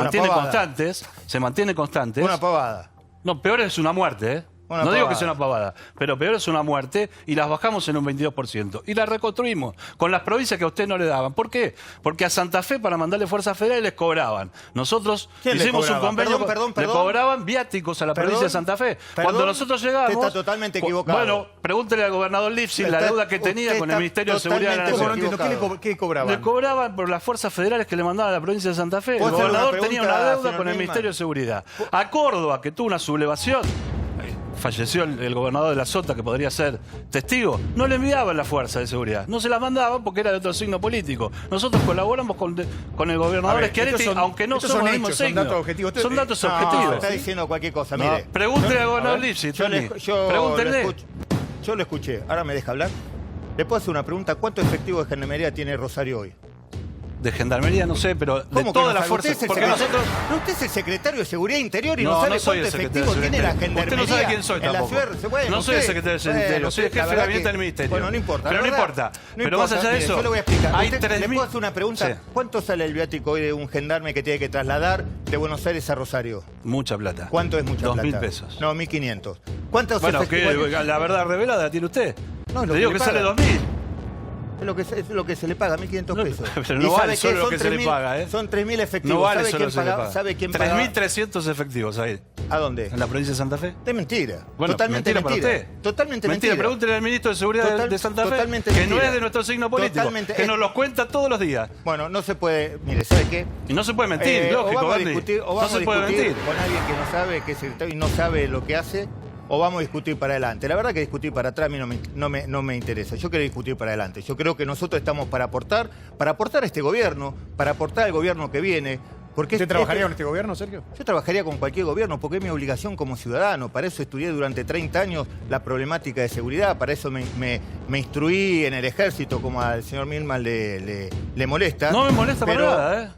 mantienen constantes.
Una pavada.
No, peor es una muerte, ¿eh? No digo que sea una pavada, pero peor es una muerte y las bajamos en un 22%. Y las reconstruimos con las provincias que a usted no le daban. ¿Por qué? Porque a Santa Fe para mandarle fuerzas federales les cobraban. Nosotros hicimos un convenio, le cobraban viáticos a la provincia de Santa Fe. Cuando nosotros llegamos...
Usted está totalmente equivocado.
Bueno, pregúntele al gobernador Lipsi la deuda que tenía con el Ministerio de Seguridad de la Nación.
¿Qué cobraban?
Le cobraban por las fuerzas federales que le mandaban a la provincia de Santa Fe. El gobernador tenía una deuda con el Ministerio de Seguridad. A Córdoba, que tuvo una sublevación... falleció el gobernador de la Sota, que podría ser testigo, no le enviaban la fuerza de seguridad, no se la mandaban porque era de otro signo político. Nosotros colaboramos con el gobernador Schiaretti, aunque no somos del mismo signo.
Son datos objetivos.
Son datos objetivos.
Está diciendo cualquier cosa, mire.
Pregúntele al gobernador Lipsi, pregúntenle.
Yo lo escuché, ahora me deja hablar. Le puedo hacer una pregunta, ¿cuánto efectivo de gendarmería tiene Rosario hoy?
De gendarmería no sé, pero de todas las fuerzas.
Porque nosotros... No, usted es el secretario de Seguridad Interior y no sabe cuánto efectivo tiene la gendarmería.
Usted no sabe quién soy tampoco. No soy el secretario del Interior, soy el jefe de gabinete del Ministerio.
Bueno, no importa.
Pero no importa. Pero más allá de eso,
yo le voy a explicar.
hay
¿Le
3.000...
puedo hacer una pregunta? ¿Cuánto sale el viático hoy de un gendarme que tiene que trasladar de Buenos Aires a Rosario?
Mucha plata.
¿Cuánto es mucha plata?
2.000 pesos.
No, 1.500. ¿Cuántos
bueno, la verdad revelada la tiene usted. No, le digo que sale 2.000.
Es lo que se le paga, 1.500 pesos.
Pero no vale solo lo que se le paga, ¿eh?
Son 3.000 efectivos.
No vale solo lo que se le paga.
¿Sabe quién paga?
3.300 efectivos ahí.
¿A dónde?
¿En la provincia de Santa Fe?
Es mentira.
Bueno,
totalmente
mentira. Para usted.
Totalmente mentira.
Pregúntele al ministro de Seguridad de Santa Fe, que no es de nuestro signo político, que nos los cuenta todos los días.
Bueno, no se puede... Mire, ¿sabe qué?
Y no se puede mentir, lógico,
vamos a discutir con alguien que no sabe qué es secretario y no sabe lo que hace, o vamos a discutir para adelante. La verdad que discutir para atrás a mí no me interesa. Yo quiero discutir para adelante. Yo creo que nosotros estamos para aportar a este gobierno, para aportar al gobierno que viene. Porque
¿Usted trabajaría con este gobierno, Sergio?
Yo trabajaría con cualquier gobierno porque es mi obligación como ciudadano. Para eso estudié durante 30 años la problemática de seguridad. Para eso me instruí en el ejército, como al señor Milman le molesta.
No me molesta para nada, ¿eh?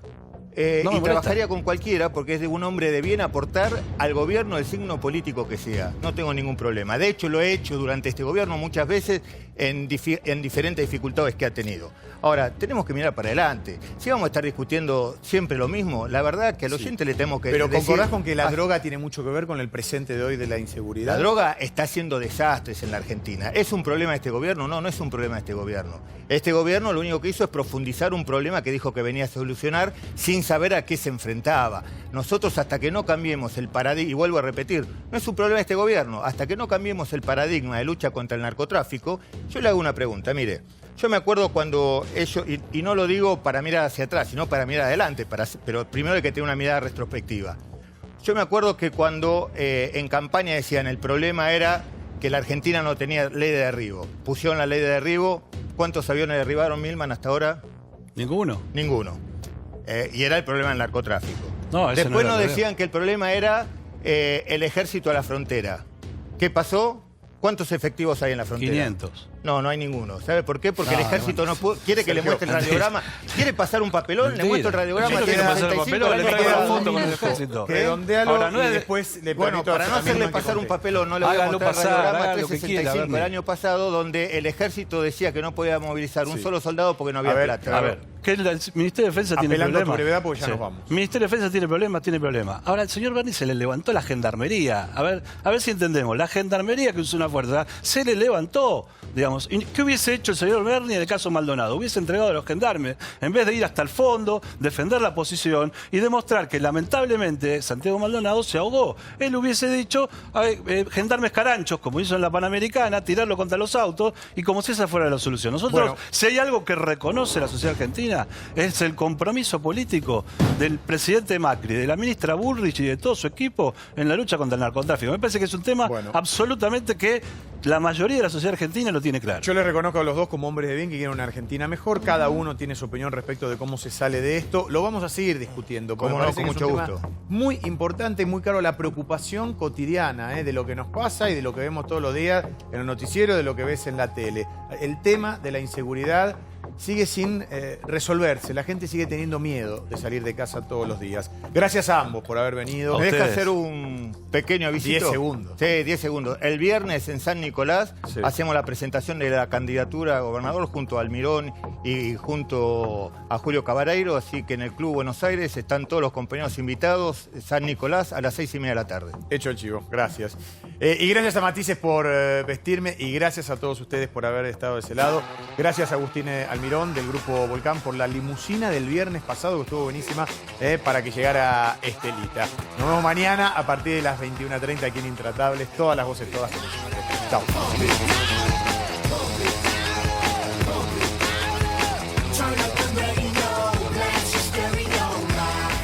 Y trabajaría con cualquiera porque es de un hombre de bien aportar al gobierno el signo político que sea. No tengo ningún problema. De hecho, lo he hecho durante este gobierno muchas veces en diferentes dificultades que ha tenido. Ahora, tenemos que mirar para adelante. Si vamos a estar discutiendo siempre lo mismo, la verdad que al oyente le tenemos que
Pero
decir...
¿concordás con que la droga tiene mucho que ver con el presente de hoy de la inseguridad?
La droga está haciendo desastres en la Argentina. ¿Es un problema de este gobierno? No, no es un problema de este gobierno. Este gobierno lo único que hizo es profundizar un problema que dijo que venía a solucionar sin saber a qué se enfrentaba. Nosotros, hasta que no cambiemos el paradigma, y vuelvo a repetir, no es un problema de este gobierno, hasta que no cambiemos el paradigma de lucha contra el narcotráfico, yo le hago una pregunta, mire, yo me acuerdo cuando ellos, y no lo digo para mirar hacia atrás, sino para mirar adelante, pero primero hay que tener una mirada retrospectiva. Yo me acuerdo que cuando en campaña decían el problema era que la Argentina no tenía ley de derribo. Pusieron la ley de derribo, ¿cuántos aviones derribaron, Milman, hasta ahora?
Ninguno.
Ninguno. Y era el problema del narcotráfico.
No,
después nos decían que el problema era el ejército a la frontera. ¿Qué pasó? ¿Cuántos efectivos hay en la frontera?
500.
No, no hay ninguno. ¿Sabe por qué? Porque el ejército no quiere que le muestre el radiograma. ¿Quiere pasar un papelón? Le muestro el radiograma.
Yo quiero pasar el papelón, le traigo la foto con el ejército.
Redondealo
Ahora, no
y
es
después le
Bueno, para no hacerle pasar un papelón, no le voy a mostrar el radiograma 365 el año pasado, donde el ejército decía que no podía movilizar un solo soldado porque no había plata.
A ver, que el Ministerio de Defensa tiene
Apelando a tu
problemas.
brevedad porque ya nos vamos.
Ministerio de Defensa tiene problemas. Ahora, el señor Berni se le levantó la gendarmería. A ver si entendemos. La gendarmería, que es una fuerza, se le levantó, digamos. ¿Qué hubiese hecho el señor Berni en el caso Maldonado? Hubiese entregado a los gendarmes, en vez de ir hasta el fondo, defender la posición y demostrar que lamentablemente Santiago Maldonado se ahogó. Él hubiese dicho, gendarmes caranchos, como hizo en la Panamericana, tirarlo contra los autos y como si esa fuera la solución. Nosotros, si hay algo que reconoce la sociedad argentina, es el compromiso político del presidente Macri, de la ministra Bullrich y de todo su equipo en la lucha contra el narcotráfico. Me parece que es un tema absolutamente que la mayoría de la sociedad argentina lo tiene claro.
Yo les reconozco a los dos como hombres de bien que quieren una Argentina mejor. Cada uno tiene su opinión respecto de cómo se sale de esto. Lo vamos a seguir discutiendo.
Como no, con mucho gusto.
Muy importante y muy claro la preocupación cotidiana de lo que nos pasa y de lo que vemos todos los días en el noticiero, de lo que ves en la tele. El tema de la inseguridad sigue sin resolverse. La gente sigue teniendo miedo de salir de casa todos los días. Gracias a ambos por haber venido.
¿Me deja hacer un pequeño aviso?
10 segundos.
Sí, 10 segundos. El viernes en San Nicolás hacemos la presentación de la candidatura a gobernador junto a Almirón y junto a Julio Cavareiro, así que en el Club Buenos Aires están todos los compañeros invitados. San Nicolás a las 6:30 de la tarde.
Hecho el chivo, gracias. Y gracias a Matices por vestirme y gracias a todos ustedes por haber estado de ese lado. Gracias a Agustín Almirón del Grupo Volcán por la limusina del viernes pasado que estuvo buenísima para que llegara Estelita. Nos vemos mañana a partir de las 21:30 aquí en Intratables. Todas las voces, todas. Chao.